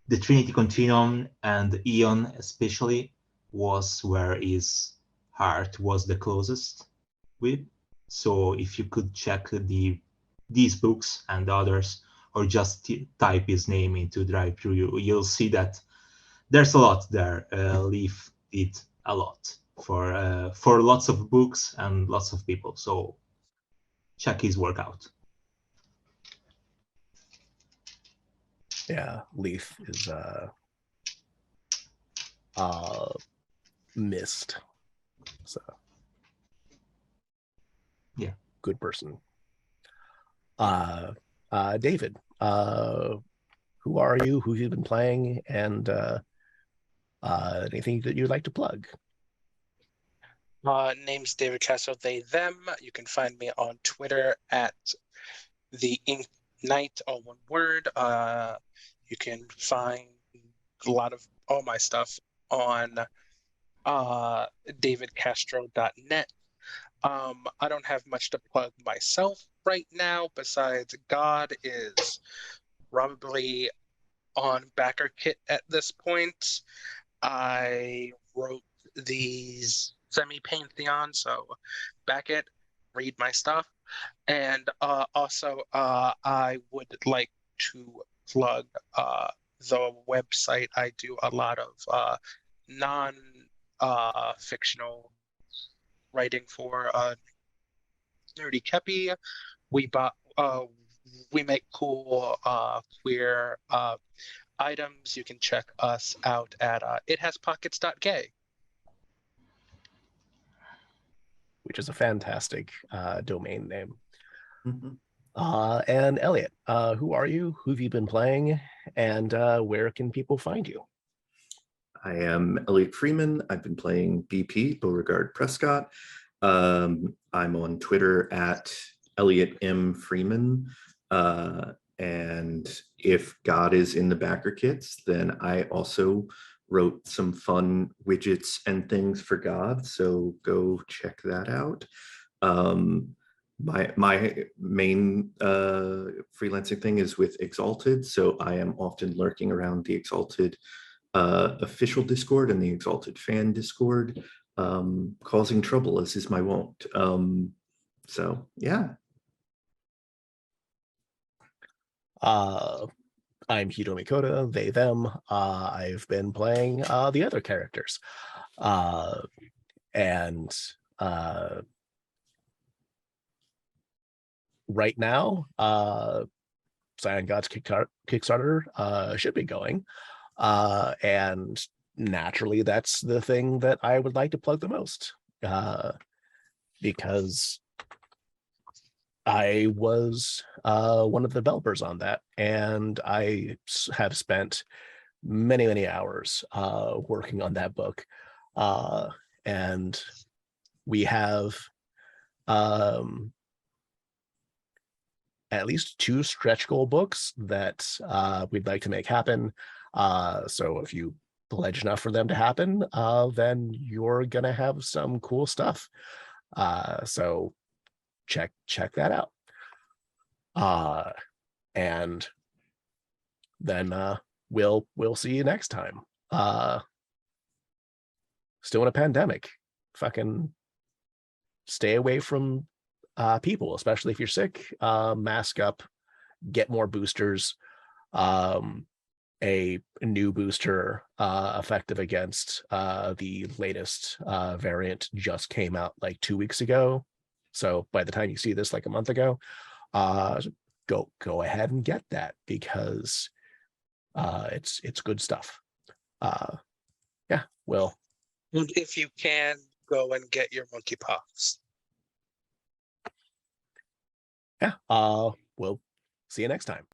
Trinity Continuum and Eon especially was where his heart was the closest with. So if you could check these books and others, or just type his name into DriveThru, you'll see that there's a lot there. Leaf did a lot for lots of books and lots of people. So check his work out. Yeah, Leaf is missed. So yeah, good person. David, who are you? Who have you been playing? And anything that you'd like to plug? Name's David Castro, they, them. You can find me on Twitter at the Ink Knight, all one word. You can find a lot of all my stuff on davidcastro.net. I don't have much to plug myself right now, besides God is probably on backer kit at this point. I wrote these semi-pantheon, so back it, read my stuff. And also I would like to plug the website. I do a lot of non-fictional writing for Nerdy Kepi. We make cool queer items. You can check us out at ithaspockets.gay. Which is a fantastic domain name. Mm-hmm. And Elliot, who are you? Who have you been playing? And where can people find you? I am Elliot Freeman. I've been playing BP, Beauregard Prescott. I'm on Twitter at Elliot M. Freeman. And if God is in the backer kits, then I also wrote some fun widgets and things for God. So go check that out. My main freelancing thing is with Exalted. So I am often lurking around the Exalted official Discord and the Exalted fan Discord, causing trouble as is my wont. So yeah. I'm Hiromi Cota, they, them. I've been playing the other characters. And right now, Scion God's Kickstarter should be going. And naturally, that's the thing that I would like to plug the most. Because I was one of the developers on that, and I have spent many, many hours working on that book. And we have at least 2 stretch goal books that we'd like to make happen. So if you pledge enough for them to happen, then you're gonna have some cool stuff. So check that out. And then we'll see you next time. Still in a pandemic. Fucking stay away from people, especially if you're sick. Mask up, get more boosters. A new booster effective against the latest variant just came out like 2 weeks ago. So by the time you see this, like a month ago, go ahead and get that, because it's good stuff. Yeah, well, And if you can, go and get your monkeypox. Yeah. We'll see you next time.